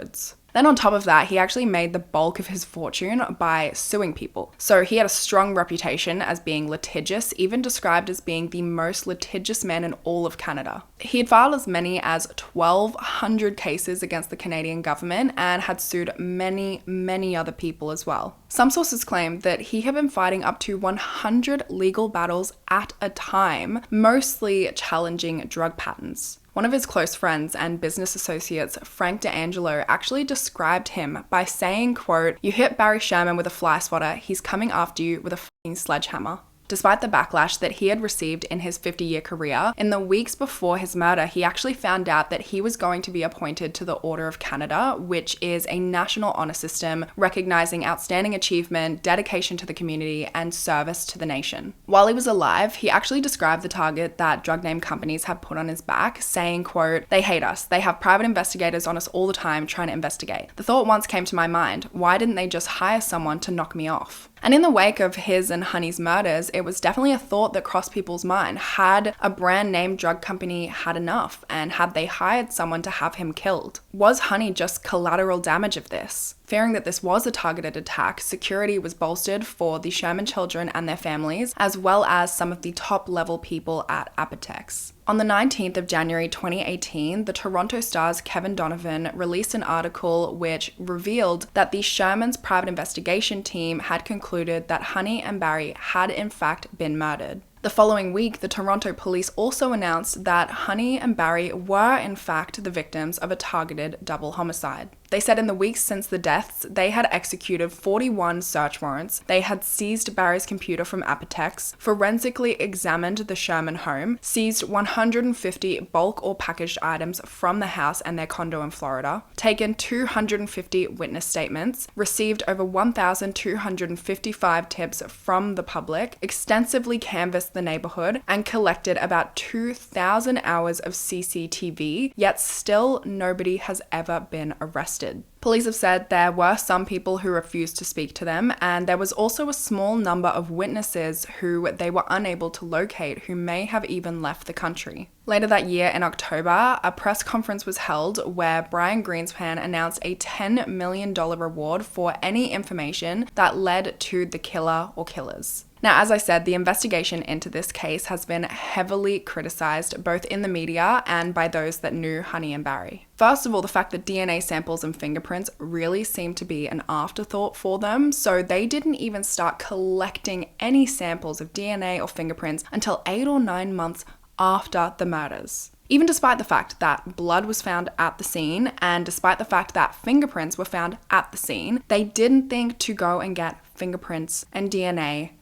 [SPEAKER 1] Then on top of that, he actually made the bulk of his fortune by suing people. So he had a strong reputation as being litigious, even described as being the most litigious man in all of Canada. He had filed as many as 1,200 cases against the Canadian government and had sued many, many other people as well. Some sources claim that he had been fighting up to 100 legal battles at a time, mostly challenging drug patents. One of his close friends and business associates, Frank D'Angelo, actually described him by saying, quote, you hit Barry Sherman with a fly swatter, he's coming after you with a fucking sledgehammer. Despite the backlash that he had received in his 50-year career, in the weeks before his murder, he actually found out that he was going to be appointed to the Order of Canada, which is a national honor system recognizing outstanding achievement, dedication to the community, and service to the nation. While he was alive, he actually described the target that drug name companies had put on his back, saying, quote, they hate us. They have private investigators on us all the time trying to investigate. The thought once came to my mind, why didn't they just hire someone to knock me off? And in the wake of his and Honey's murders, it was definitely a thought that crossed people's mind. Had a brand name drug company had enough, and had they hired someone to have him killed? Was Honey just collateral damage of this? Fearing that this was a targeted attack, security was bolstered for the Sherman children and their families, as well as some of the top-level people at Apotex. On the 19th of January 2018, the Toronto Star's Kevin Donovan released an article which revealed that the Sherman's private investigation team had concluded that Honey and Barry had in fact been murdered. The following week, the Toronto police also announced that Honey and Barry were in fact the victims of a targeted double homicide. They said in the weeks since the deaths, they had executed 41 search warrants, they had seized Barry's computer from Apotex, forensically examined the Sherman home, seized 150 bulk or packaged items from the house and their condo in Florida, taken 250 witness statements, received over 1,255 tips from the public, extensively canvassed the neighborhood, and collected about 2,000 hours of CCTV, yet still nobody has ever been arrested. arrested. Police have said there were some people who refused to speak to them, and there was also a small number of witnesses who they were unable to locate who may have even left the country. Later that year, in October, a press conference was held where Brian Greenspan announced a $10 million reward for any information that led to the killer or killers. Now, as I said, the investigation into this case has been heavily criticized both in the media and by those that knew Honey and Barry. First of all, the fact that DNA samples and fingerprints really seemed to be an afterthought for them, so they didn't even start collecting any samples of DNA or fingerprints until 8 or 9 months after the murders. Even despite the fact that blood was found at the scene and despite the fact that fingerprints were found at the scene, they didn't think to go and get fingerprints and DNA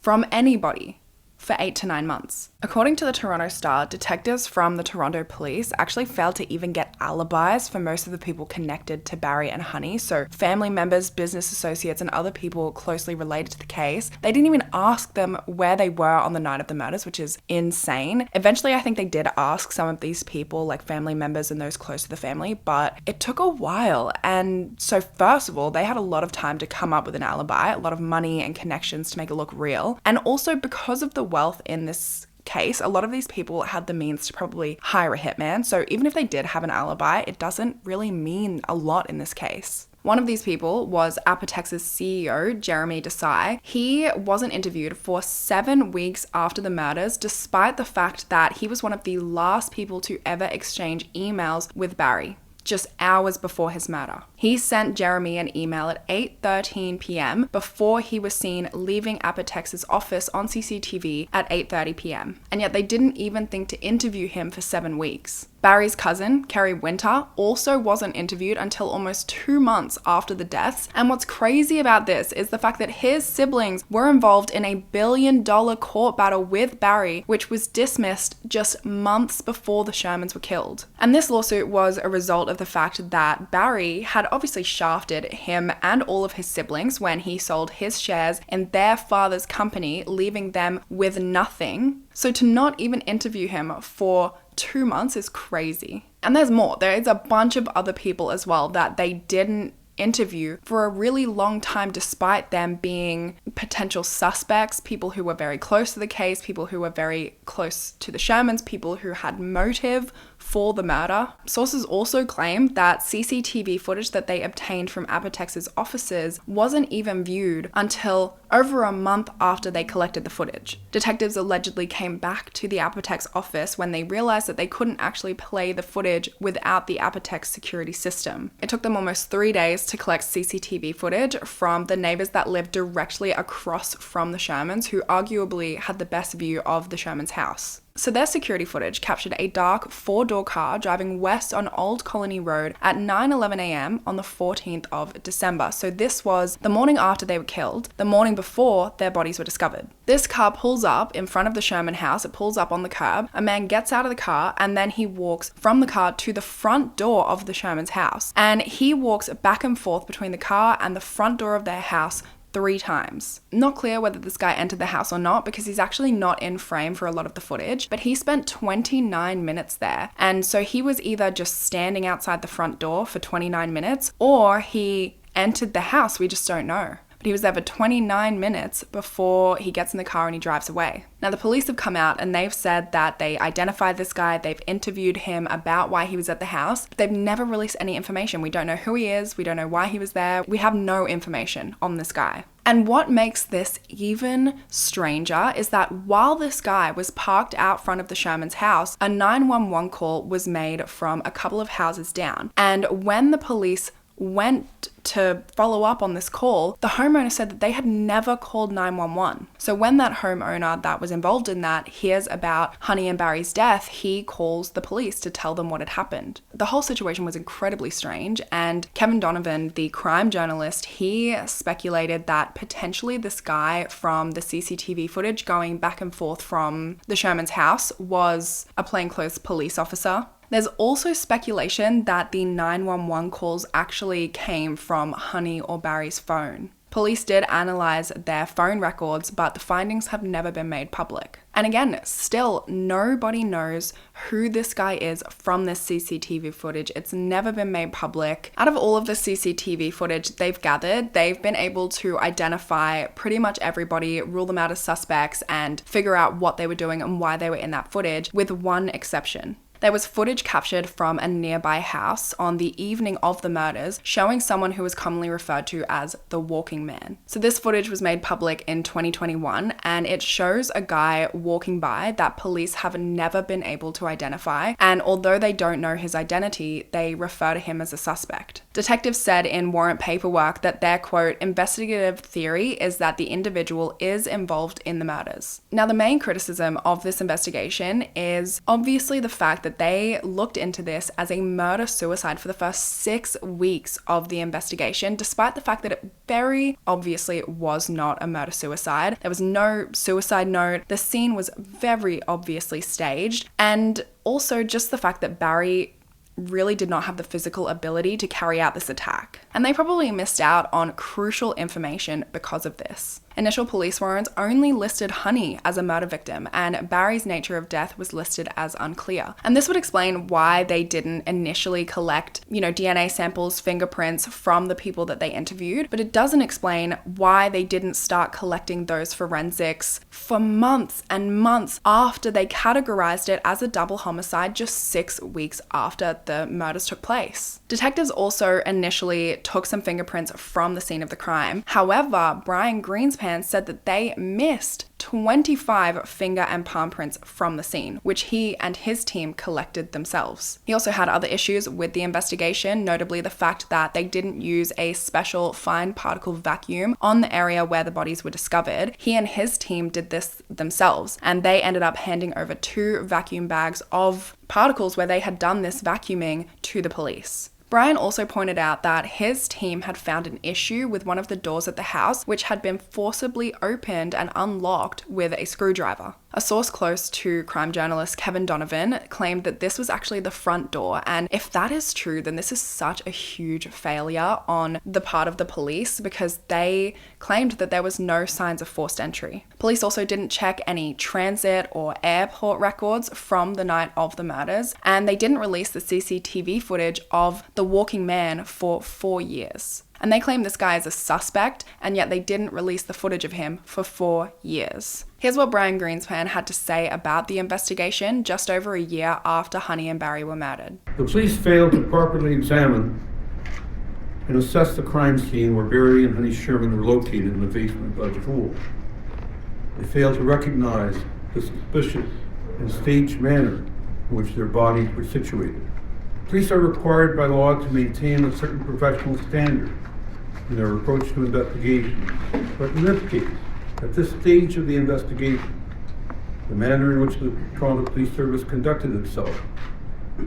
[SPEAKER 1] from anybody for 8 to 9 months. According to the Toronto Star, detectives from the Toronto police actually failed to even get alibis for most of the people connected to Barry and Honey, so family members, business associates, and other people closely related to the case. They didn't even ask them where they were on the night of the murders, which is insane. Eventually, I think they did ask some of these people, like family members and those close to the family, but it took a while. And so first of all, they had a lot of time to come up with an alibi, a lot of money and connections to make it look real. And also because of the wealth in this case, a lot of these people had the means to probably hire a hitman. So even if they did have an alibi, it doesn't really mean a lot in this case. One of these people was Apotex's CEO, Jeremy Desai. He wasn't interviewed for 7 weeks after the murders, despite the fact that he was one of the last people to ever exchange emails with Barry, just hours before his murder. He sent Jeremy an email at 8:13 p.m. before he was seen leaving Apotex's office on CCTV at 8:30 p.m. And yet they didn't even think to interview him for 7 weeks. Barry's cousin, Kerry Winter, also wasn't interviewed until almost 2 months after the deaths. And what's crazy about this is the fact that his siblings were involved in a $1 billion court battle with Barry, which was dismissed just months before the Shermans were killed. And this lawsuit was a result of the fact that Barry had obviously shafted him and all of his siblings when he sold his shares in their father's company, leaving them with nothing. So to not even interview him for 2 months is crazy. And there's more. There is a bunch of other people as well that they didn't interview for a really long time, despite them being potential suspects, people who were very close to the case, people who were very close to the Shermans, people who had motive for the murder. Sources also claimed that CCTV footage that they obtained from Apotex's offices wasn't even viewed until over a month after they collected the footage. Detectives allegedly came back to the Apotex office when they realized that they couldn't actually play the footage without the Apotex security system. It took them almost 3 days to collect CCTV footage from the neighbors that lived directly across from the Shermans, who arguably had the best view of the Shermans' house. So their security footage captured a dark 4-door car driving west on Old Colony Road at 9:11 a.m. on the 14th of December. So this was the morning after they were killed, the morning before their bodies were discovered. This car pulls up in front of the Sherman house. It pulls up on the curb. A man gets out of the car and then he walks from the car to the front door of the Sherman's house. And he walks back and forth between the car and the front door of their house 3 times. Not clear whether this guy entered the house or not because he's actually not in frame for a lot of the footage, but he spent 29 minutes there. And so he was either just standing outside the front door for 29 minutes or he entered the house. We just don't know. But he was there for 29 minutes before he gets in the car and he drives away. Now, the police have come out and they've said that they identified this guy, they've interviewed him about why he was at the house, but they've never released any information. We don't know who he is, we don't know why he was there, we have no information on this guy. And what makes this even stranger is that while this guy was parked out front of the Sherman's house, a 911 call was made from a couple of houses down. And when the police went to follow up on this call, the homeowner said that they had never called 911. So when that homeowner that was involved in that hears about Honey and Barry's death, he calls the police to tell them what had happened. The whole situation was incredibly strange, and Kevin Donovan, the crime journalist, he speculated that potentially this guy from the CCTV footage going back and forth from the Sherman's house was a plainclothes police officer. There's also speculation that the 911 calls actually came from Honey or Barry's phone. Police did analyze their phone records, but the findings have never been made public. And again, still nobody knows who this guy is from this CCTV footage. It's never been made public. Out of all of the CCTV footage they've gathered, they've been able to identify pretty much everybody, rule them out as suspects, and figure out what they were doing and why they were in that footage, with one exception. There was footage captured from a nearby house on the evening of the murders showing someone who was commonly referred to as the walking man. So this footage was made public in 2021 and it shows a guy walking by that police have never been able to identify, and although they don't know his identity, they refer to him as a suspect. Detectives said in warrant paperwork that their, quote, investigative theory is that the individual is involved in the murders. Now, the main criticism of this investigation is obviously the fact that they looked into this as a murder-suicide for the first 6 weeks of the investigation, despite the fact that it very obviously was not a murder-suicide. There was no suicide note. The scene was very obviously staged. And also just the fact that Barry really did not have the physical ability to carry out this attack. And they probably missed out on crucial information because of this. Initial police warrants only listed Honey as a murder victim, and Barry's nature of death was listed as unclear. And this would explain why they didn't initially collect, DNA samples, fingerprints from the people that they interviewed, but it doesn't explain why they didn't start collecting those forensics for months and months after they categorized it as a double homicide just 6 weeks after the murders took place. Detectives also initially took some fingerprints from the scene of the crime. However, Brian Greenspan said that they missed 25 finger and palm prints from the scene, which he and his team collected themselves. He also had other issues with the investigation, notably the fact that they didn't use a special fine particle vacuum on the area where the bodies were discovered. He and his team did this themselves, and they ended up handing over 2 vacuum bags of particles where they had done this vacuuming to the police. Brian also pointed out that his team had found an issue with one of the doors at the house, which had been forcibly opened and unlocked with a screwdriver. A source close to crime journalist Kevin Donovan claimed that this was actually the front door, and if that is true, then this is such a huge failure on the part of the police because they claimed that there was no signs of forced entry. Police also didn't check any transit or airport records from the night of the murders, and they didn't release the CCTV footage of the walking man for 4 years. And they claim this guy is a suspect, and yet they didn't release the footage of him for 4 years. Here's what Brian Greenspan had to say about the investigation just over a year after Honey and Barry were murdered.
[SPEAKER 5] The police failed to properly examine and assess the crime scene where Barry and Honey Sherman were located in the basement of the pool. They failed to recognize the suspicious and staged manner in which their bodies were situated. Police are required by law to maintain a certain professional standard in their approach to investigation. But in this case, at this stage of the investigation, the manner in which the Toronto Police Service conducted itself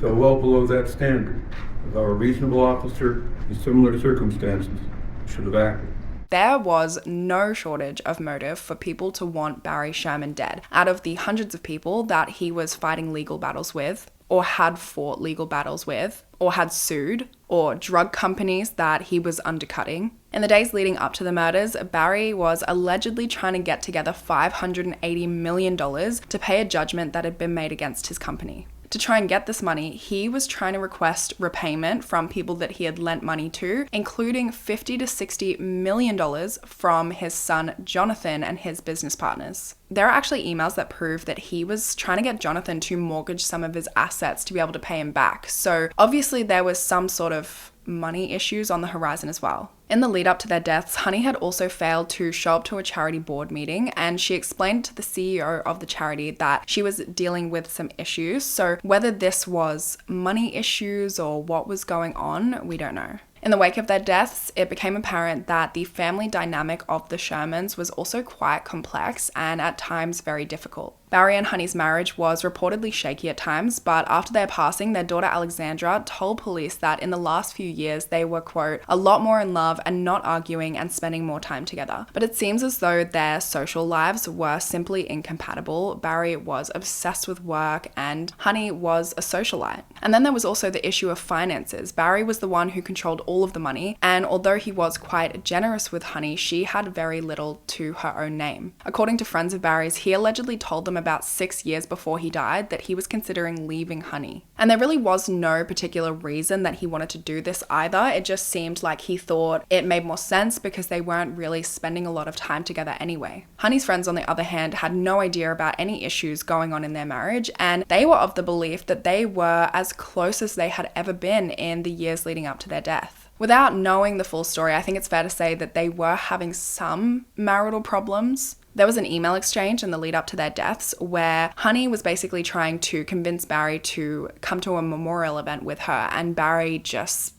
[SPEAKER 5] fell well below that standard of how a reasonable officer in similar circumstances should have acted.
[SPEAKER 1] There was no shortage of motive for people to want Barry Sherman dead. Out of the hundreds of people that he was fighting legal battles with, or had fought legal battles with, or had sued, or drug companies that he was undercutting. In the days leading up to the murders, Barry was allegedly trying to get together $580 million to pay a judgment that had been made against his company. To try and get this money, he was trying to request repayment from people that he had lent money to, including $50 to $60 million from his son Jonathan and his business partners. There are actually emails that prove that he was trying to get Jonathan to mortgage some of his assets to be able to pay him back. So obviously there was some sort of money issues on the horizon as well. In the lead up to their deaths, Honey had also failed to show up to a charity board meeting, and she explained to the CEO of the charity that she was dealing with some issues. So whether this was money issues or what was going on, we don't know. In the wake of their deaths, it became apparent that the family dynamic of the Shermans was also quite complex and at times very difficult. Barry and Honey's marriage was reportedly shaky at times, but after their passing, their daughter Alexandra told police that in the last few years they were, quote, a lot more in love love and not arguing and spending more time together. But it seems as though their social lives were simply incompatible. Barry was obsessed with work and Honey was a socialite. And then there was also the issue of finances. Barry was the one who controlled all of the money, and although he was quite generous with Honey, she had very little to her own name. According to friends of Barry's, he allegedly told them about 6 years before he died that he was considering leaving Honey. And there really was no particular reason that he wanted to do this either. It just seemed like he thought it made more sense because they weren't really spending a lot of time together anyway. Honey's friends, on the other hand, had no idea about any issues going on in their marriage, and they were of the belief that they were as close as they had ever been in the years leading up to their death. Without knowing the full story, I think it's fair to say that they were having some marital problems. There was an email exchange in the lead up to their deaths where Honey was basically trying to convince Barry to come to a memorial event with her, and Barry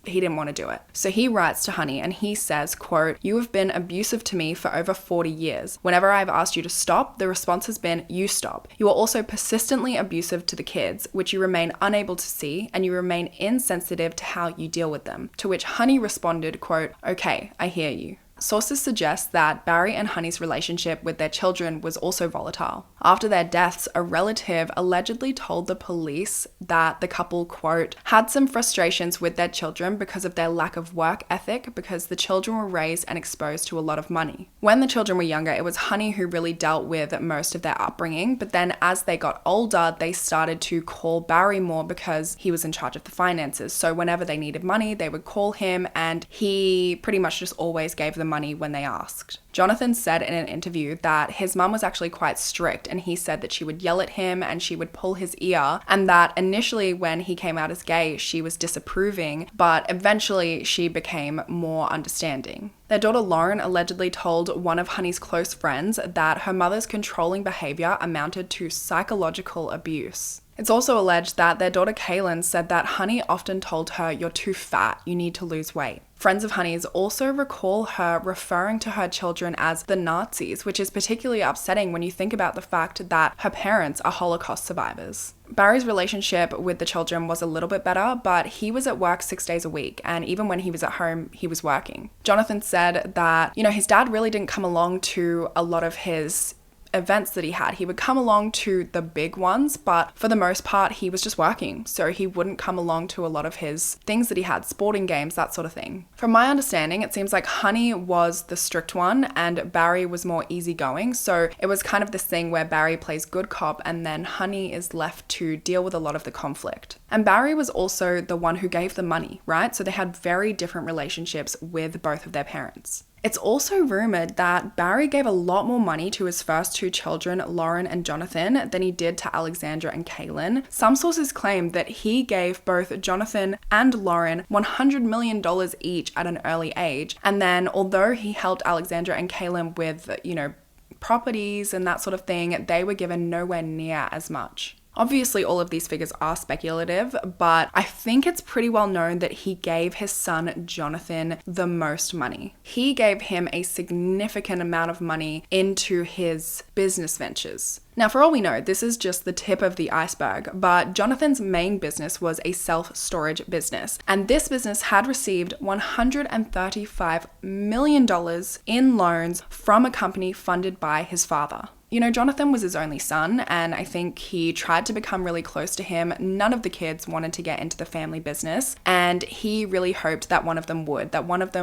[SPEAKER 1] he didn't want to do it. So he writes to Honey and he says, quote, "You have been abusive to me for over 40 years. Whenever I've asked you to stop, the response has been, you stop. You are also persistently abusive to the kids, which you remain unable to see, and you remain insensitive to how you deal with them." To which Honey responded, quote, "Okay, I hear you." Sources suggest that Barry and Honey's relationship with their children was also volatile. After their deaths, a relative allegedly told the police that the couple, quote, "had some frustrations with their children because of their lack of work ethic, because the children were raised and exposed to a lot of money." When the children were younger, it was Honey who really dealt with most of their upbringing, but then as they got older, they started to call Barry more because he was in charge of the finances. So whenever they needed money, they would call him, and he pretty much just always gave them money when they asked. Jonathan said in an interview that his mum was actually quite strict, and he said that she would yell at him and she would pull his ear, and that initially when he came out as gay, she was disapproving, but eventually she became more understanding. Their daughter Lauren allegedly told one of Honey's close friends that her mother's controlling behavior amounted to psychological abuse. It's also alleged that their daughter Kaylin said that Honey often told her, "You're too fat, you need to lose weight." Friends of Honey's also recall her referring to her children as the Nazis, which is particularly upsetting when you think about the fact that her parents are Holocaust survivors. Barry's relationship with the children was a little bit better, but he was at work 6 days a week, and even when he was at home, he was working. Jonathan said that, his dad really didn't come along to a lot of his events that he had. He would come along to the big ones, but for the most part, he was just working. So he wouldn't come along to a lot of his things that he had, sporting games, that sort of thing. From my understanding, it seems like Honey was the strict one and Barry was more easygoing. So it was kind of this thing where Barry plays good cop and then Honey is left to deal with a lot of the conflict. And Barry was also the one who gave the money, right? So they had very different relationships with both of their parents. It's also rumored that Barry gave a lot more money to his first two children, Lauren and Jonathan, than he did to Alexandra and Kaylin. Some sources claim that he gave both Jonathan and Lauren $100 million each at an early age. And then although he helped Alexandra and Kaylin with, properties and that sort of thing, they were given nowhere near as much. Obviously, all of these figures are speculative, but I think it's pretty well known that he gave his son Jonathan the most money. He gave him a significant amount of money into his business ventures. Now, for all we know, this is just the tip of the iceberg, but Jonathan's main business was a self-storage business, and this business had received $135 million in loans from a company funded by his father. Jonathan was his only son, and I think he tried to become really close to him. None of the kids wanted to get into the family business, and he really hoped that one of them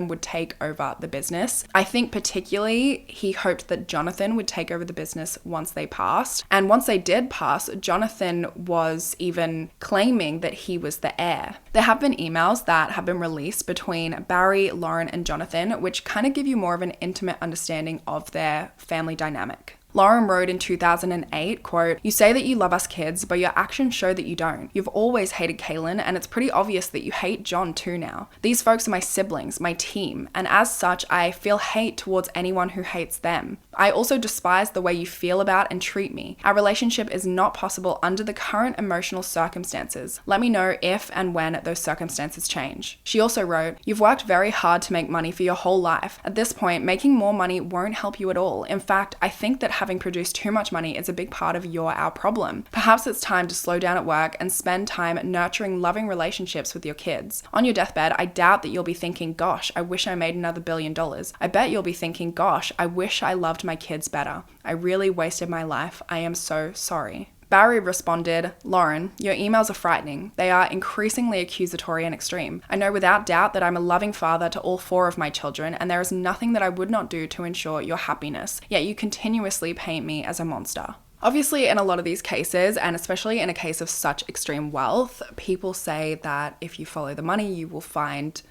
[SPEAKER 1] would take over the business. I think particularly he hoped that Jonathan would take over the business once they passed. And once they did pass, Jonathan was even claiming that he was the heir. There have been emails that have been released between Barry, Lauren, and Jonathan, which kind of give you more of an intimate understanding of their family dynamic. Lauren wrote in 2008, quote, "You say that you love us kids, but your actions show that you don't. You've always hated Kaylin, and it's pretty obvious that you hate John too now. These folks are my siblings, my team, and as such, I feel hate towards anyone who hates them. I also despise the way you feel about and treat me. Our relationship is not possible under the current emotional circumstances. Let me know if and when those circumstances change." She also wrote, "You've worked very hard to make money for your whole life. At this point, making more money won't help you at all. In fact, I think that having produced too much money is a big part of our problem. Perhaps it's time to slow down at work and spend time nurturing loving relationships with your kids. On your deathbed, I doubt that you'll be thinking, gosh, I wish I made another $1 billion. I bet you'll be thinking, gosh, I wish I loved my kids better. I really wasted my life. I am so sorry. Barry responded, Lauren, your emails are frightening. They are increasingly accusatory and extreme. I know without doubt that I'm a loving father to all 4 of my children, and there is nothing that I would not do to ensure your happiness, yet you continuously paint me as a monster. Obviously, in a lot of these cases, and especially in a case of such extreme wealth, people say that if you follow the money, you will find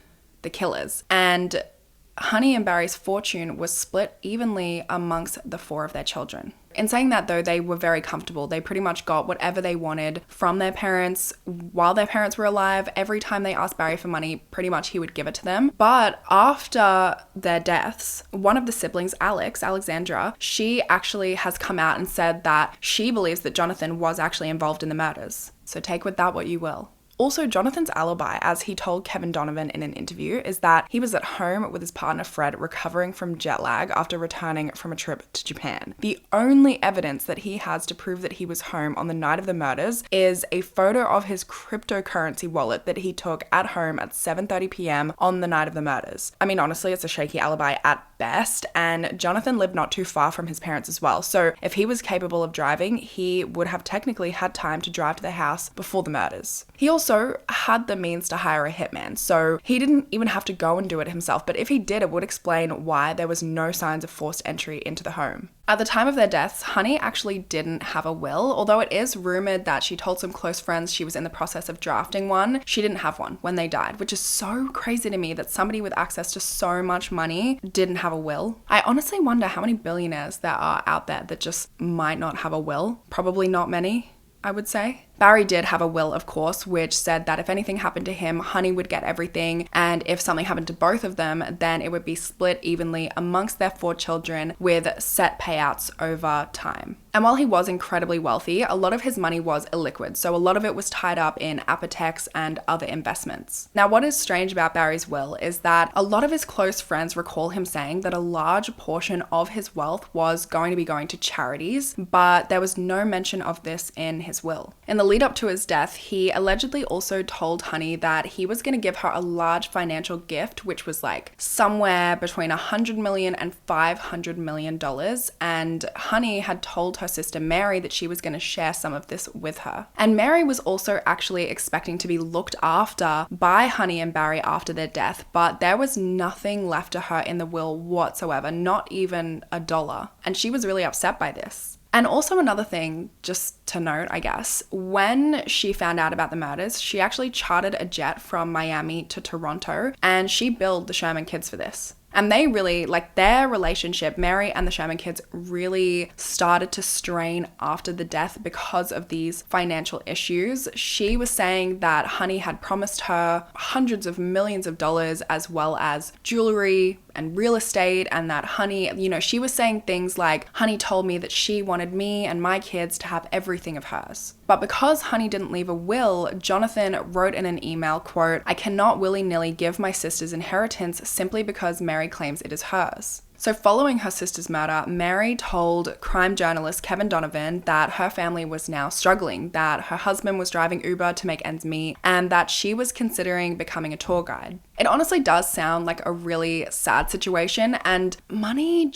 [SPEAKER 1] the killers. And Honey and Barry's fortune was split evenly amongst the 4 of their children. In saying that though, they were very comfortable. They pretty much got whatever they wanted from their parents while their parents were alive. Every time they asked Barry for money, pretty much he would give it to them. But after their deaths, one of the siblings, Alexandra, she actually has come out and said that she believes that Jonathan was actually involved in the murders. So take with that what you will. Also, Jonathan's alibi, as he told Kevin Donovan in an interview, is that he was at home with his partner Fred recovering from jet lag after returning from a trip to Japan. The only evidence that he has to prove that he was home on the night of the murders is a photo of his cryptocurrency wallet that he took at home at 7:30 p.m. on the night of the murders. I mean, honestly, it's a shaky alibi at best, and Jonathan lived not too far from his parents as well. So if he was capable of driving, he would have technically had time to drive to the house before the murders. He also had the means to hire a hitman, so he didn't even have to go and do it himself, but if he did, it would explain why there was no signs of forced entry into the home. At the time of their deaths, Honey actually didn't have a will, although it is rumored that she told some close friends she was in the process of drafting one. She didn't have one when they died, which is so crazy to me that somebody with access to so much money didn't have a will. I honestly wonder how many billionaires there are out there that just might not have a will. Probably not many, I would say. Barry did have a will, of course, which said that if anything happened to him, Honey would get everything, and if something happened to both of them, then it would be split evenly amongst their 4 children with set payouts over time. And while he was incredibly wealthy, a lot of his money was illiquid, so a lot of it was tied up in Apotex and other investments. Now, what is strange about Barry's will is that a lot of his close friends recall him saying that a large portion of his wealth was going to be going to charities, but there was no mention of this in his will. In the lead up to his death, he allegedly also told Honey that he was going to give her a large financial gift, which was like somewhere between $100 million and $500 million. And Honey had told her sister Mary that she was going to share some of this with her. And Mary was also actually expecting to be looked after by Honey and Barry after their death, but there was nothing left to her in the will whatsoever, not even $1. And she was really upset by this. And also another thing, just to note, I guess, when she found out about the murders, she actually chartered a jet from Miami to Toronto, and she billed the Sherman kids for this. And they really, like, their relationship, Mary and the Sherman kids, really started to strain after the death because of these financial issues. She was saying that Honey had promised her hundreds of millions of dollars as well as jewelry and real estate, and that Honey, she was saying things like, Honey told me that she wanted me and my kids to have everything of hers. But because Honey didn't leave a will, Jonathan wrote in an email, quote, I cannot willy-nilly give my sister's inheritance simply because Mary claims it is hers. So following her sister's murder, Mary told crime journalist Kevin Donovan that her family was now struggling, that her husband was driving Uber to make ends meet, and that she was considering becoming a tour guide. It honestly does sound like a really sad situation, and money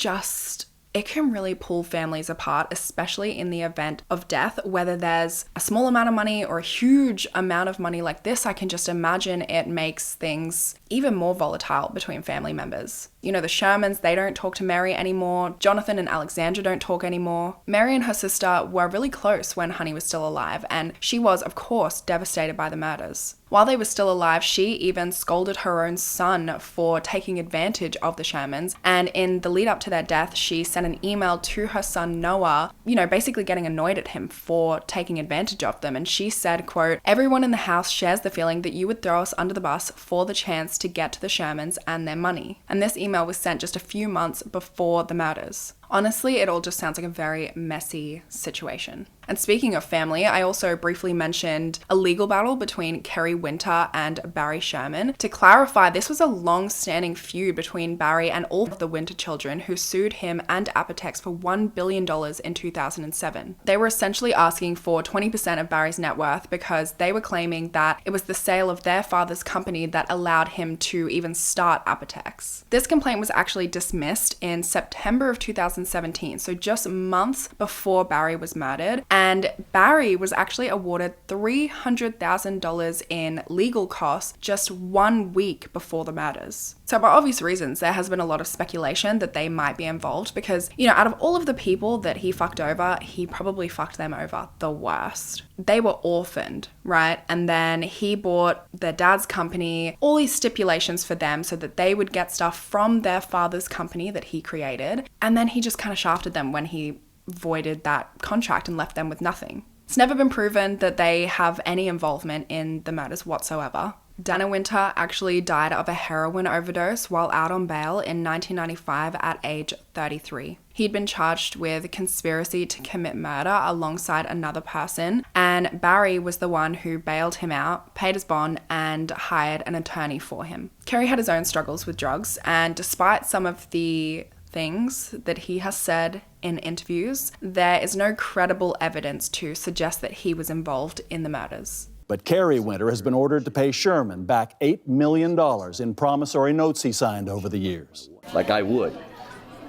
[SPEAKER 1] it can really pull families apart, especially in the event of death, whether there's a small amount of money or a huge amount of money like this. I can just imagine it makes things even more volatile between family members. The Shermans, they don't talk to Mary anymore. Jonathan and Alexandra don't talk anymore. Mary and her sister were really close when Honey was still alive, and she was, of course, devastated by the murders. While they were still alive, she even scolded her own son for taking advantage of the Shermans, and in the lead up to their death, she sent an email to her son Noah, basically getting annoyed at him for taking advantage of them, and she said, quote, everyone in the house shares the feeling that you would throw us under the bus for the chance to get to the Shermans and their money. And this email was sent just a few months before the murders. Honestly, it all just sounds like a very messy situation. And speaking of family, I also briefly mentioned a legal battle between Kerry Winter and Barry Sherman. To clarify, this was a long-standing feud between Barry and all of the Winter children who sued him and Apotex for $1 billion in 2007. They were essentially asking for 20% of Barry's net worth because they were claiming that it was the sale of their father's company that allowed him to even start Apotex. This complaint was actually dismissed in September of 2017, so just months before Barry was murdered. And Barry was actually awarded $300,000 in legal costs just 1 week before the murders. So for obvious reasons, there has been a lot of speculation that they might be involved because, out of all of the people that he fucked over, he probably fucked them over the worst. They were orphaned, right? And then he bought their dad's company, all these stipulations for them so that they would get stuff from their father's company that he created. And then he just kind of shafted them when he voided that contract and left them with nothing. It's never been proven that they have any involvement in the murders whatsoever. Dana Winter actually died of a heroin overdose while out on bail in 1995 at age 33. He'd been charged with conspiracy to commit murder alongside another person, and Barry was the one who bailed him out, paid his bond, and hired an attorney for him. Kerry had his own struggles with drugs, and despite some of the things that he has said in interviews, there is no credible evidence to suggest that he was involved in the murders.
[SPEAKER 6] But Kerry Winter has been ordered to pay Sherman back $8 million in promissory notes he signed over the years.
[SPEAKER 7] Like I would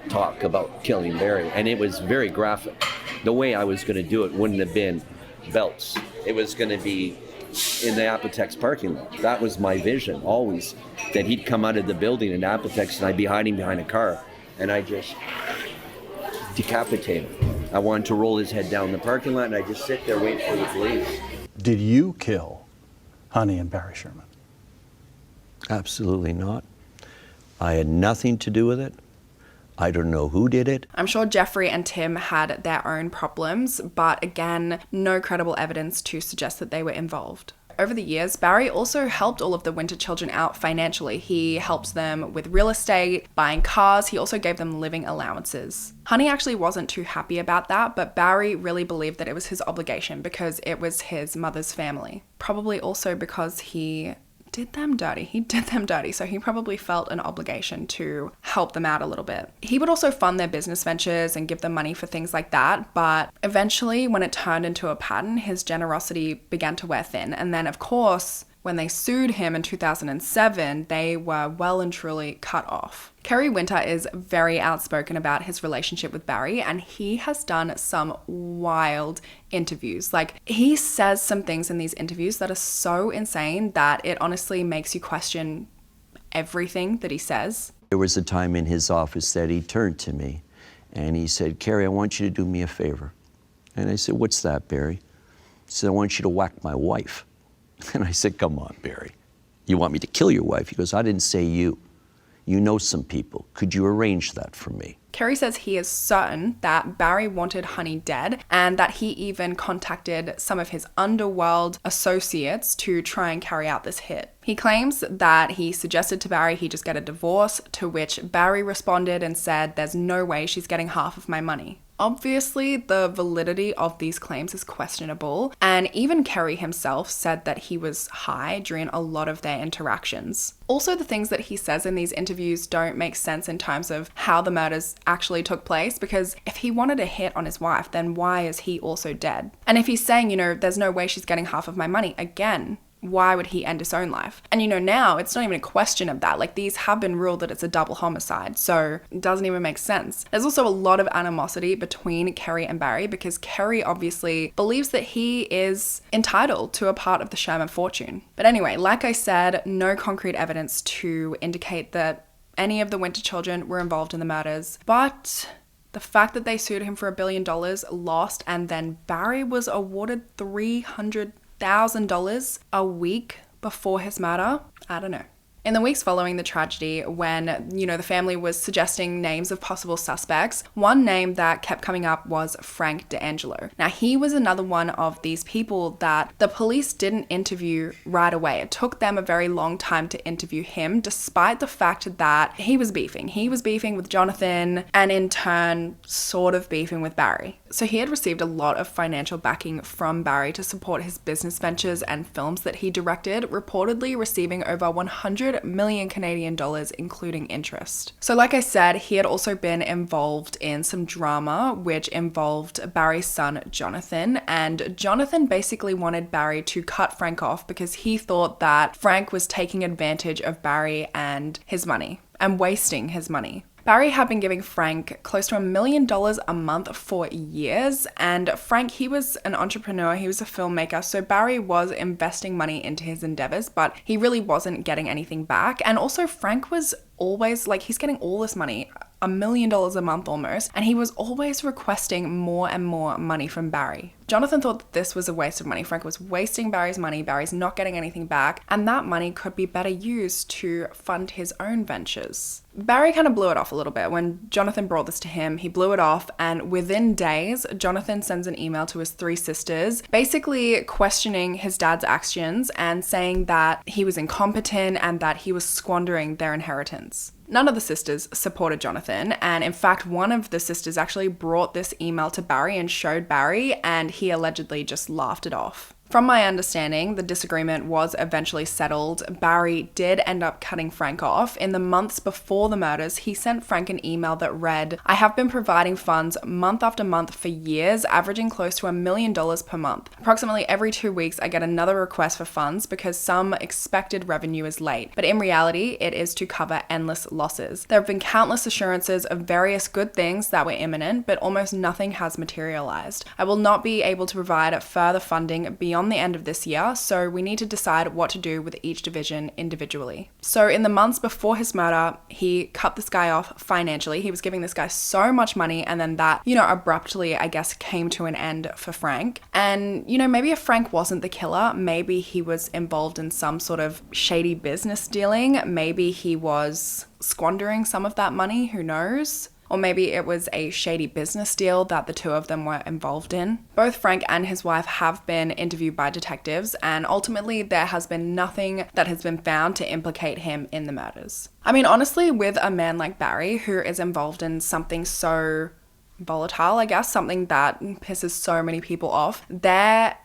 [SPEAKER 7] talk about killing Barry, and it was very graphic. The way I was going to do it wouldn't have been belts. It was going to be in the Apotex parking lot. That was my vision, always, that he'd come out of the building in Apotex and I'd be hiding behind a car, and I just decapitate him. I wanted to roll his head down the parking lot, and I just sit there waiting for the police.
[SPEAKER 6] Did you kill Honey and Barry Sherman?
[SPEAKER 7] Absolutely not. I had nothing to do with it. I don't know who did it.
[SPEAKER 1] I'm sure Jeffrey and Tim had their own problems, but again, no credible evidence to suggest that they were involved. Over the years, Barry also helped all of the Winter children out financially. He helped them with real estate, buying cars. He also gave them living allowances. Honey actually wasn't too happy about that, but Barry really believed that it was his obligation because it was his mother's family. Probably also because he did them dirty, so he probably felt an obligation to help them out a little bit. He would also fund their business ventures and give them money for things like that, but eventually when it turned into a pattern, his generosity began to wear thin. And then of course, when they sued him in 2007, they were well and truly cut off. Kerry Winter is very outspoken about his relationship with Barry, and he has done some wild interviews. Like, he says some things in these interviews that are so insane that it honestly makes you question everything that he says.
[SPEAKER 7] There was a time in his office that he turned to me and he said, "Kerry, I want you to do me a favor." And I said, "What's that, Barry?" He said, "I want you to whack my wife." And I said, "Come on, Barry. You want me to kill your wife?" He goes, "I didn't say you. You know some people. Could you arrange that for me?"
[SPEAKER 1] Kerry says he is certain that Barry wanted Honey dead and that he even contacted some of his underworld associates to try and carry out this hit. He claims that he suggested to Barry he just get a divorce, to which Barry responded and said, "There's no way she's getting half of my money." Obviously, the validity of these claims is questionable, and even Kerry himself said that he was high during a lot of their interactions. Also, the things that he says in these interviews don't make sense in terms of how the murders actually took place, because if he wanted a hit on his wife, then why is he also dead? And if he's saying, there's no way she's getting half of my money, again, why would he end his own life? And now it's not even a question of that. Like, these have been ruled that it's a double homicide, so it doesn't even make sense. There's also a lot of animosity between Kerry and Barry because Kerry obviously believes that he is entitled to a part of the Sherman fortune. But anyway, like I said, no concrete evidence to indicate that any of the Winter children were involved in the murders, but the fact that they sued him for $1 billion, lost, and then Barry was awarded $300,000 a week before his murder, I don't know. In the weeks following the tragedy, when, the family was suggesting names of possible suspects, one name that kept coming up was Frank D'Angelo. Now, he was another one of these people that the police didn't interview right away. It took them a very long time to interview him, despite the fact that he was beefing. He was beefing with Jonathan and in turn sort of beefing with Barry. So he had received a lot of financial backing from Barry to support his business ventures and films that he directed, reportedly receiving over 100 million Canadian dollars, including interest. So like I said, he had also been involved in some drama, which involved Barry's son, Jonathan, and Jonathan basically wanted Barry to cut Frank off because he thought that Frank was taking advantage of Barry and his money and wasting his money. Barry had been giving Frank close to $1 million a month for years, and Frank, he was an entrepreneur, he was a filmmaker, so Barry was investing money into his endeavors, but he really wasn't getting anything back. And also Frank was always, he's getting all this money, $1 million a month almost, and he was always requesting more and more money from Barry. Jonathan thought that this was a waste of money. Frank was wasting Barry's money, Barry's not getting anything back, and that money could be better used to fund his own ventures. Barry kind of blew it off a little bit. When Jonathan brought this to him, he blew it off, and within days, Jonathan sends an email to his 3 sisters, basically questioning his dad's actions and saying that he was incompetent and that he was squandering their inheritance. None of the sisters supported Jonathan, and in fact, one of the sisters actually brought this email to Barry and showed Barry, and he allegedly just laughed it off. From my understanding, the disagreement was eventually settled. Barry did end up cutting Frank off. In the months before the murders, he sent Frank an email that read, "I have been providing funds month after month for years, averaging close to $1 million per month. Approximately every 2 weeks, I get another request for funds because some expected revenue is late. But in reality, it is to cover endless losses. There have been countless assurances of various good things that were imminent, but almost nothing has materialized. I will not be able to provide further funding beyond the end of this year, so we need to decide what to do with each division individually." So in the months before his murder, he cut this guy off financially. He was giving this guy so much money, and then that, abruptly, I guess, came to an end for Frank. And, maybe if Frank wasn't the killer, maybe he was involved in some sort of shady business dealing. Maybe he was squandering some of that money, who knows? Or maybe it was a shady business deal that the two of them were involved in. Both Frank and his wife have been interviewed by detectives, and ultimately there has been nothing that has been found to implicate him in the murders. I mean, honestly, with a man like Barry, who is involved in something so volatile, I guess, something that pisses so many people off, there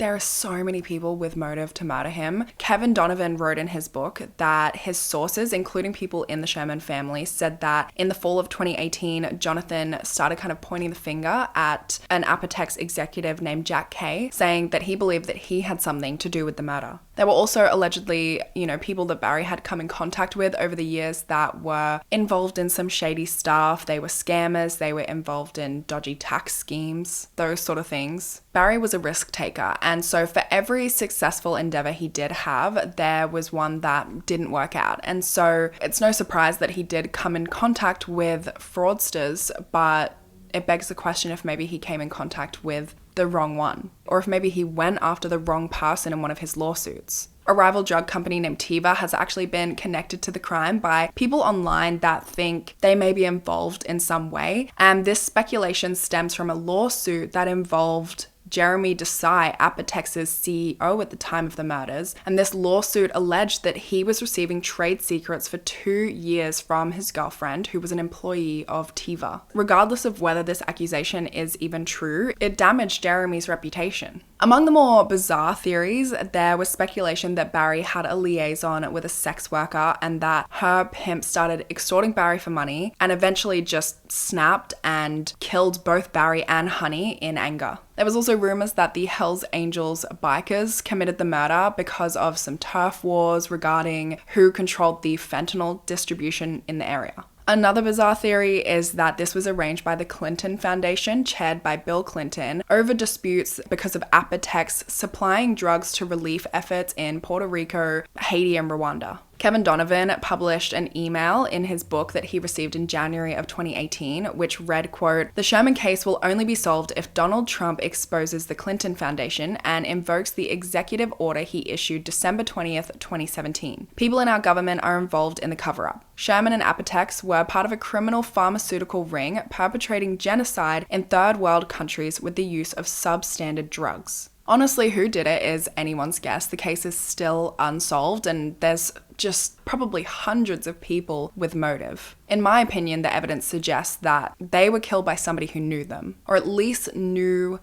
[SPEAKER 1] are so many people with motive to murder him. Kevin Donovan wrote in his book that his sources, including people in the Sherman family, said that in the fall of 2018, Jonathan started kind of pointing the finger at an Apotex executive named Jack Kay, saying that he believed that he had something to do with the murder. There were also allegedly, people that Barry had come in contact with over the years that were involved in some shady stuff. They were scammers, they were involved in dodgy tax schemes, those sort of things. Barry was a risk taker, and so for every successful endeavor he did have, there was one that didn't work out. And so it's no surprise that he did come in contact with fraudsters, but it begs the question if maybe he came in contact with the wrong one, or if maybe he went after the wrong person in one of his lawsuits. A rival drug company named Teva has actually been connected to the crime by people online that think they may be involved in some way, and this speculation stems from a lawsuit that involved Jeremy Desai, Apotex's CEO at the time of the murders, and this lawsuit alleged that he was receiving trade secrets for 2 years from his girlfriend, who was an employee of Teva. Regardless of whether this accusation is even true, it damaged Jeremy's reputation. Among the more bizarre theories, there was speculation that Barry had a liaison with a sex worker and that her pimp started extorting Barry for money and eventually just snapped and killed both Barry and Honey in anger. There was also rumors that the Hells Angels bikers committed the murder because of some turf wars regarding who controlled the fentanyl distribution in the area. Another bizarre theory is that this was arranged by the Clinton Foundation, chaired by Bill Clinton, over disputes because of Apotex supplying drugs to relief efforts in Puerto Rico, Haiti, and Rwanda. Kevin Donovan published an email in his book that he received in January of 2018, which read, quote, "The Sherman case will only be solved if Donald Trump exposes the Clinton Foundation and invokes the executive order he issued December 20th, 2017. People in our government are involved in the cover-up. Sherman and Apotex were part of a criminal pharmaceutical ring perpetrating genocide in third world countries with the use of substandard drugs." Honestly, who did it is anyone's guess. The case is still unsolved and there's just probably hundreds of people with motive. In my opinion, the evidence suggests that they were killed by somebody who knew them, or at least knew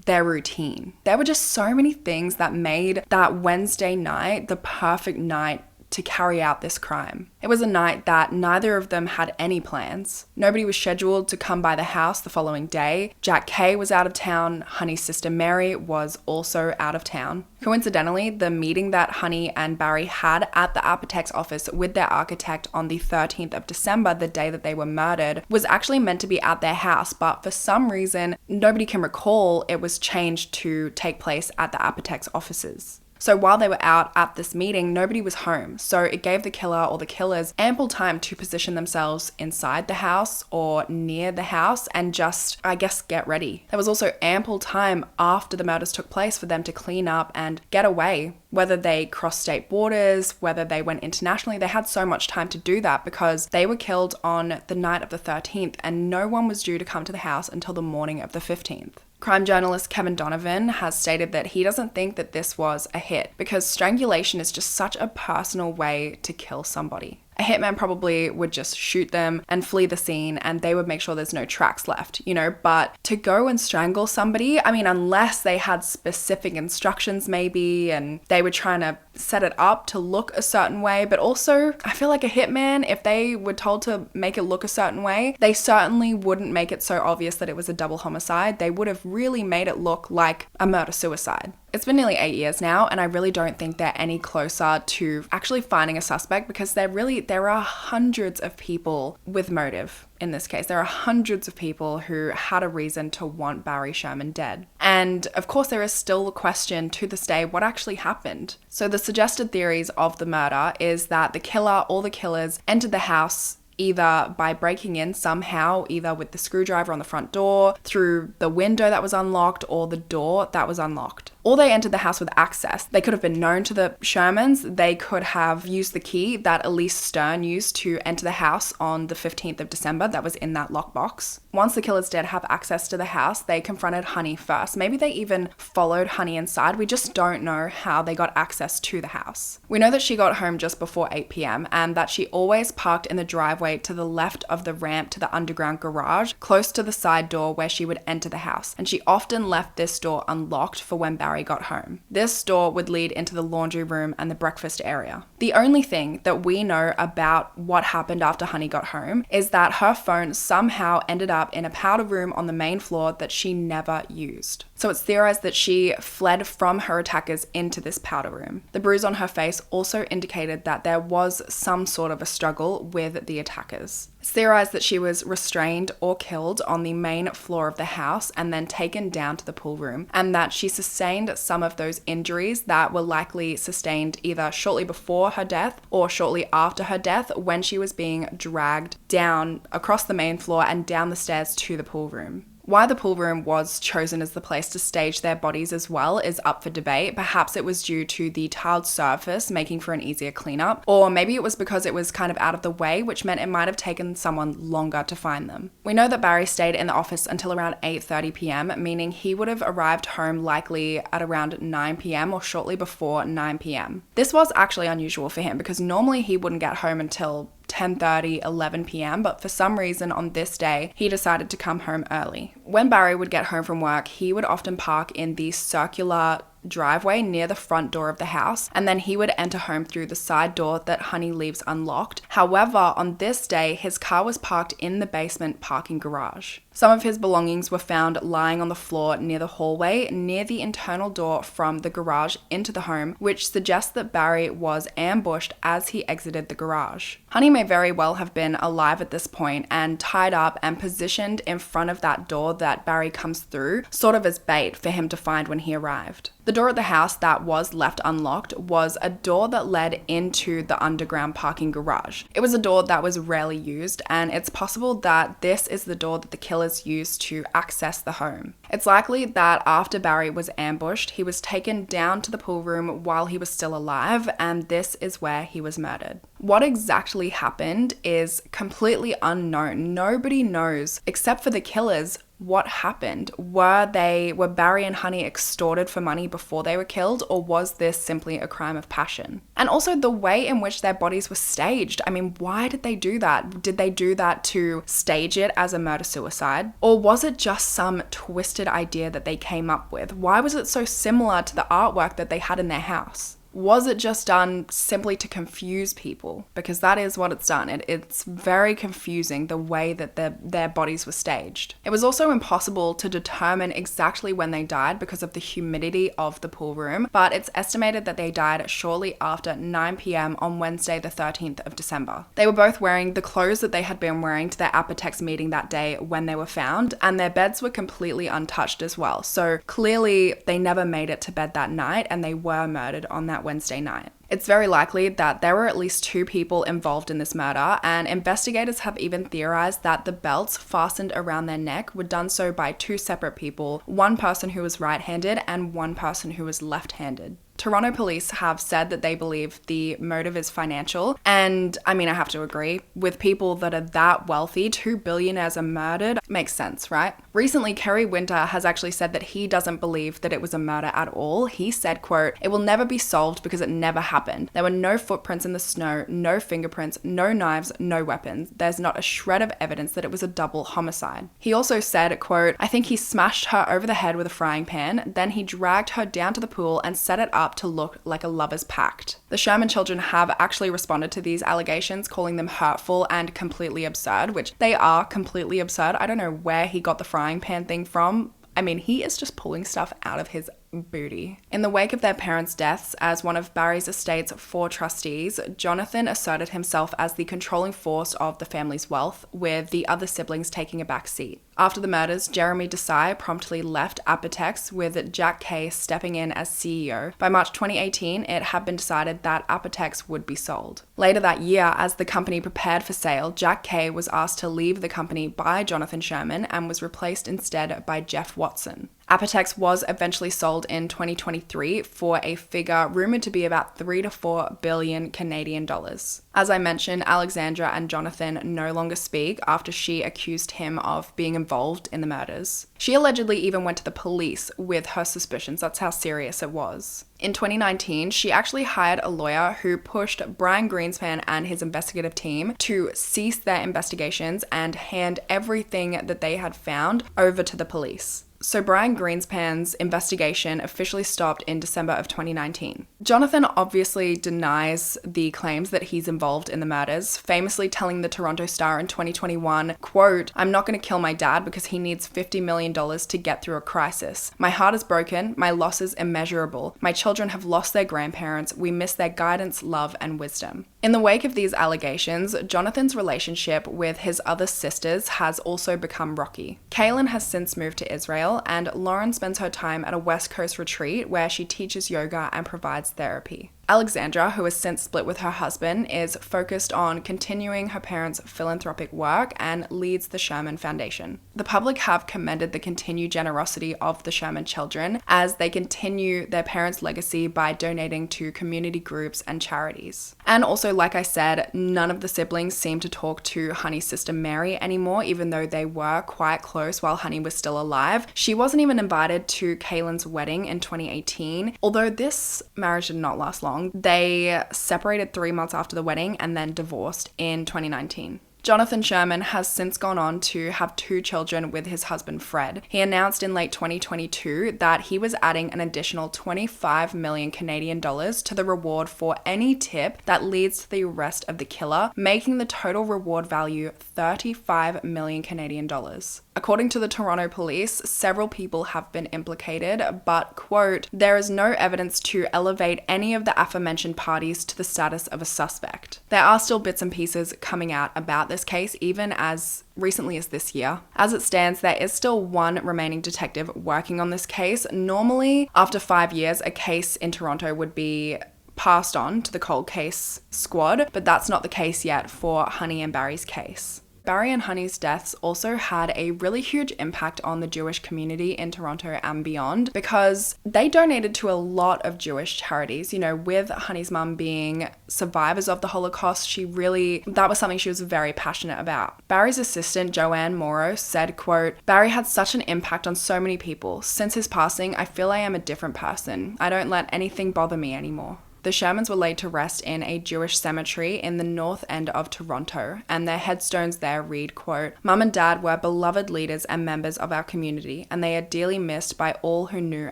[SPEAKER 1] their routine. There were just so many things that made that Wednesday night the perfect night to carry out this crime. It was a night that neither of them had any plans. Nobody was scheduled to come by the house the following day. Jack Kay was out of town. Honey's sister Mary was also out of town. Coincidentally, the meeting that Honey and Barry had at the Apotex office with their architect on the 13th of December, the day that they were murdered, was actually meant to be at their house, but for some reason, nobody can recall, it was changed to take place at the Apotex offices. So while they were out at this meeting, nobody was home. So it gave the killer or the killers ample time to position themselves inside the house or near the house and just, I guess, get ready. There was also ample time after the murders took place for them to clean up and get away. Whether they crossed state borders, whether they went internationally, they had so much time to do that because they were killed on the night of the 13th and no one was due to come to the house until the morning of the 15th. Crime journalist Kevin Donovan has stated that he doesn't think that this was a hit because strangulation is just such a personal way to kill somebody. A hitman probably would just shoot them and flee the scene and they would make sure there's no tracks left, but to go and strangle somebody, I mean, unless they had specific instructions maybe and they were trying to set it up to look a certain way, but also I feel like a hitman, if they were told to make it look a certain way, they certainly wouldn't make it so obvious that it was a double homicide. They would have really made it look like a murder-suicide. It's been nearly 8 years now, and I really don't think they're any closer to actually finding a suspect because there are hundreds of people with motive in this case. There are hundreds of people who had a reason to want Barry Sherman dead. And of course, there is still a question to this day, what actually happened? So the suggested theories of the murder is that the killer or the killers entered the house either by breaking in somehow, either with the screwdriver on the front door, through the window that was unlocked, or the door that was unlocked. Or they entered the house with access. They could have been known to the Shermans. They could have used the key that Elise Stern used to enter the house on the 15th of December that was in that lockbox. Once the killers did have access to the house, they confronted Honey first. Maybe they even followed Honey inside. We just don't know how they got access to the house. We know that she got home just before 8 p.m. and that she always parked in the driveway to the left of the ramp to the underground garage, close to the side door where she would enter the house. And she often left this door unlocked for when Barry got home. This door would lead into the laundry room and the breakfast area. The only thing that we know about what happened after Honey got home is that her phone somehow ended up in a powder room on the main floor that she never used. So it's theorized that she fled from her attackers into this powder room. The bruise on her face also indicated that there was some sort of a struggle with the attackers. It's theorized that she was restrained or killed on the main floor of the house and then taken down to the pool room, and that she sustained some of those injuries that were likely sustained either shortly before her death or shortly after her death when she was being dragged down across the main floor and down the stairs to the pool room. Why the pool room was chosen as the place to stage their bodies as well is up for debate. Perhaps it was due to the tiled surface making for an easier cleanup, or maybe it was because it was kind of out of the way, which meant it might have taken someone longer to find them. We know that Barry stayed in the office until around 8:30 p.m, meaning he would have arrived home likely at around 9 p.m. or shortly before 9 p.m. This was actually unusual for him because normally he wouldn't get home until 10:30, 11 p.m, but for some reason on this day, he decided to come home early. When Barry would get home from work, he would often park in the circular driveway near the front door of the house, and then he would enter home through the side door that Honey leaves unlocked. However, on this day, his car was parked in the basement parking garage. Some of his belongings were found lying on the floor near the hallway, near the internal door from the garage into the home, which suggests that Barry was ambushed as he exited the garage. Honey may very well have been alive at this point and tied up and positioned in front of that door that Barry comes through, sort of as bait for him to find when he arrived. The door at the house that was left unlocked was a door that led into the underground parking garage. It was a door that was rarely used, and it's possible that this is the door that the killers used to access the home. It's likely that after Barry was ambushed, he was taken down to the pool room while he was still alive, and this is where he was murdered. What exactly happened is completely unknown. Nobody knows, except for the killers, what happened. Were Barry and Honey extorted for money before they were killed, or was this simply a crime of passion? And also the way in which their bodies were staged. I mean, why did they do that? Did they do that to stage it as a murder-suicide? Or was it just some twisted idea that they came up with? Why was it so similar to the artwork that they had in their house? Was it just done simply to confuse people? Because that is what it's done. It's very confusing the way that their bodies were staged. It was also impossible to determine exactly when they died because of the humidity of the pool room, but it's estimated that they died shortly after 9 p.m. on Wednesday the 13th of December. They were both wearing the clothes that they had been wearing to their Apotex meeting that day when they were found, and their beds were completely untouched as well. So clearly they never made it to bed that night, and they were murdered on that Wednesday night. It's very likely that there were at least 2 people involved in this murder, and investigators have even theorized that the belts fastened around their neck were done so by 2 separate people, one person who was right-handed and one person who was left-handed. Toronto police have said that they believe the motive is financial, and I mean, I have to agree. With people that are that wealthy, 2 billionaires are murdered, makes sense, right? Recently, Kerry Winter has actually said that he doesn't believe that it was a murder at all. He said, quote, "It will never be solved because it never happened. There were no footprints in the snow, no fingerprints, no knives, no weapons. There's not a shred of evidence that it was a double homicide." He also said, quote, "I think he smashed her over the head with a frying pan, then he dragged her down to the pool and set it up to look like a lover's pact." The Sherman children have actually responded to these allegations, calling them hurtful and completely absurd, which they are completely absurd. I don't know where he got the frying pan thing from. I mean, he is just pulling stuff out of his booty. In the wake of their parents' deaths, as one of Barry's estate's 4 trustees, Jonathan asserted himself as the controlling force of the family's wealth, with the other siblings taking a back seat. After the murders, Jeremy Desai promptly left Apotex, with Jack Kay stepping in as CEO. By March 2018, it had been decided that Apotex would be sold. Later that year, as the company prepared for sale, Jack Kay was asked to leave the company by Jonathan Sherman and was replaced instead by Jeff Watson. Apotex was eventually sold in 2023 for a figure rumored to be about 3 to 4 billion Canadian dollars. As I mentioned, Alexandra and Jonathan no longer speak after she accused him of being involved in the murders. She allegedly even went to the police with her suspicions. That's how serious it was. In 2019, she actually hired a lawyer who pushed Brian Greenspan and his investigative team to cease their investigations and hand everything that they had found over to the police. So Brian Greenspan's investigation officially stopped in December of 2019. Jonathan obviously denies the claims that he's involved in the murders, famously telling the Toronto Star in 2021, quote, "I'm not going to kill my dad because he needs $50 million to get through a crisis. My heart is broken, my loss is immeasurable. My children have lost their grandparents. We miss their guidance, love, and wisdom." In the wake of these allegations, Jonathan's relationship with his other sisters has also become rocky. Kaylin has since moved to Israel, and Lauren spends her time at a West Coast retreat where she teaches yoga and provides therapy. Alexandra, who has since split with her husband, is focused on continuing her parents' philanthropic work and leads the Sherman Foundation. The public have commended the continued generosity of the Sherman children as they continue their parents' legacy by donating to community groups and charities. And also, like I said, none of the siblings seem to talk to Honey's sister Mary anymore, even though they were quite close while Honey was still alive. She wasn't even invited to Kaylin's wedding in 2018, although this marriage did not last long. They separated 3 months after the wedding and then divorced in 2019. Jonathan Sherman has since gone on to have 2 children with his husband Fred. He announced in late 2022 that he was adding an additional 25 million Canadian dollars to the reward for any tip that leads to the arrest of the killer, making the total reward value 35 million Canadian dollars. According to the Toronto police, several people have been implicated, but, quote, there is no evidence to elevate any of the aforementioned parties to the status of a suspect. There are still bits and pieces coming out about this case, even as recently as this year. As it stands, there is still one remaining detective working on this case. Normally, after 5 years, a case in Toronto would be passed on to the cold case squad, but that's not the case yet for Honey and Barry's case. Barry and Honey's deaths also had a really huge impact on the Jewish community in Toronto and beyond, because they donated to a lot of Jewish charities. You know, with Honey's mum being survivors of the Holocaust, that was something she was very passionate about. Barry's assistant, Joanne Morrow, said, quote, Barry had such an impact on so many people. Since his passing, I feel I am a different person. I don't let anything bother me anymore. The Shermans were laid to rest in a Jewish cemetery in the north end of Toronto, and their headstones there read, quote, Mum and Dad were beloved leaders and members of our community, and they are dearly missed by all who knew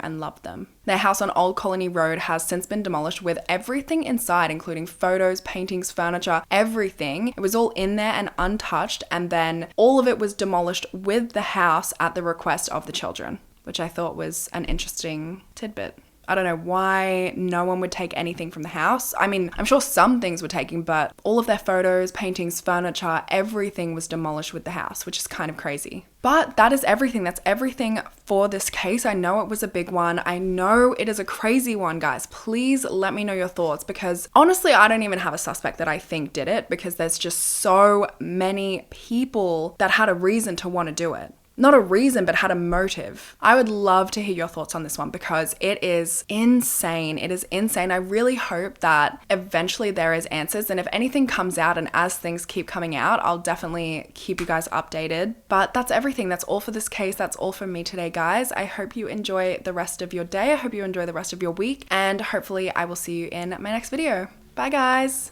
[SPEAKER 1] and loved them. Their house on Old Colony Road has since been demolished, with everything inside, including photos, paintings, furniture, everything. It was all in there and untouched, and then all of it was demolished with the house at the request of the children, which I thought was an interesting tidbit. I don't know why no one would take anything from the house. I mean, I'm sure some things were taken, but all of their photos, paintings, furniture, everything was demolished with the house, which is kind of crazy. But that is everything. That's everything for this case. I know it was a big one. I know it is a crazy one, guys. Please let me know your thoughts, because honestly, I don't even have a suspect that I think did it, because there's just so many people that had a reason to want to do it. Not a reason, but had a motive. I would love to hear your thoughts on this one, because it is insane. It is insane. I really hope that eventually there is answers, and if anything comes out and as things keep coming out, I'll definitely keep you guys updated. But that's everything. That's all for this case. That's all from me today, guys. I hope you enjoy the rest of your day. I hope you enjoy the rest of your week, and hopefully I will see you in my next video. Bye, guys.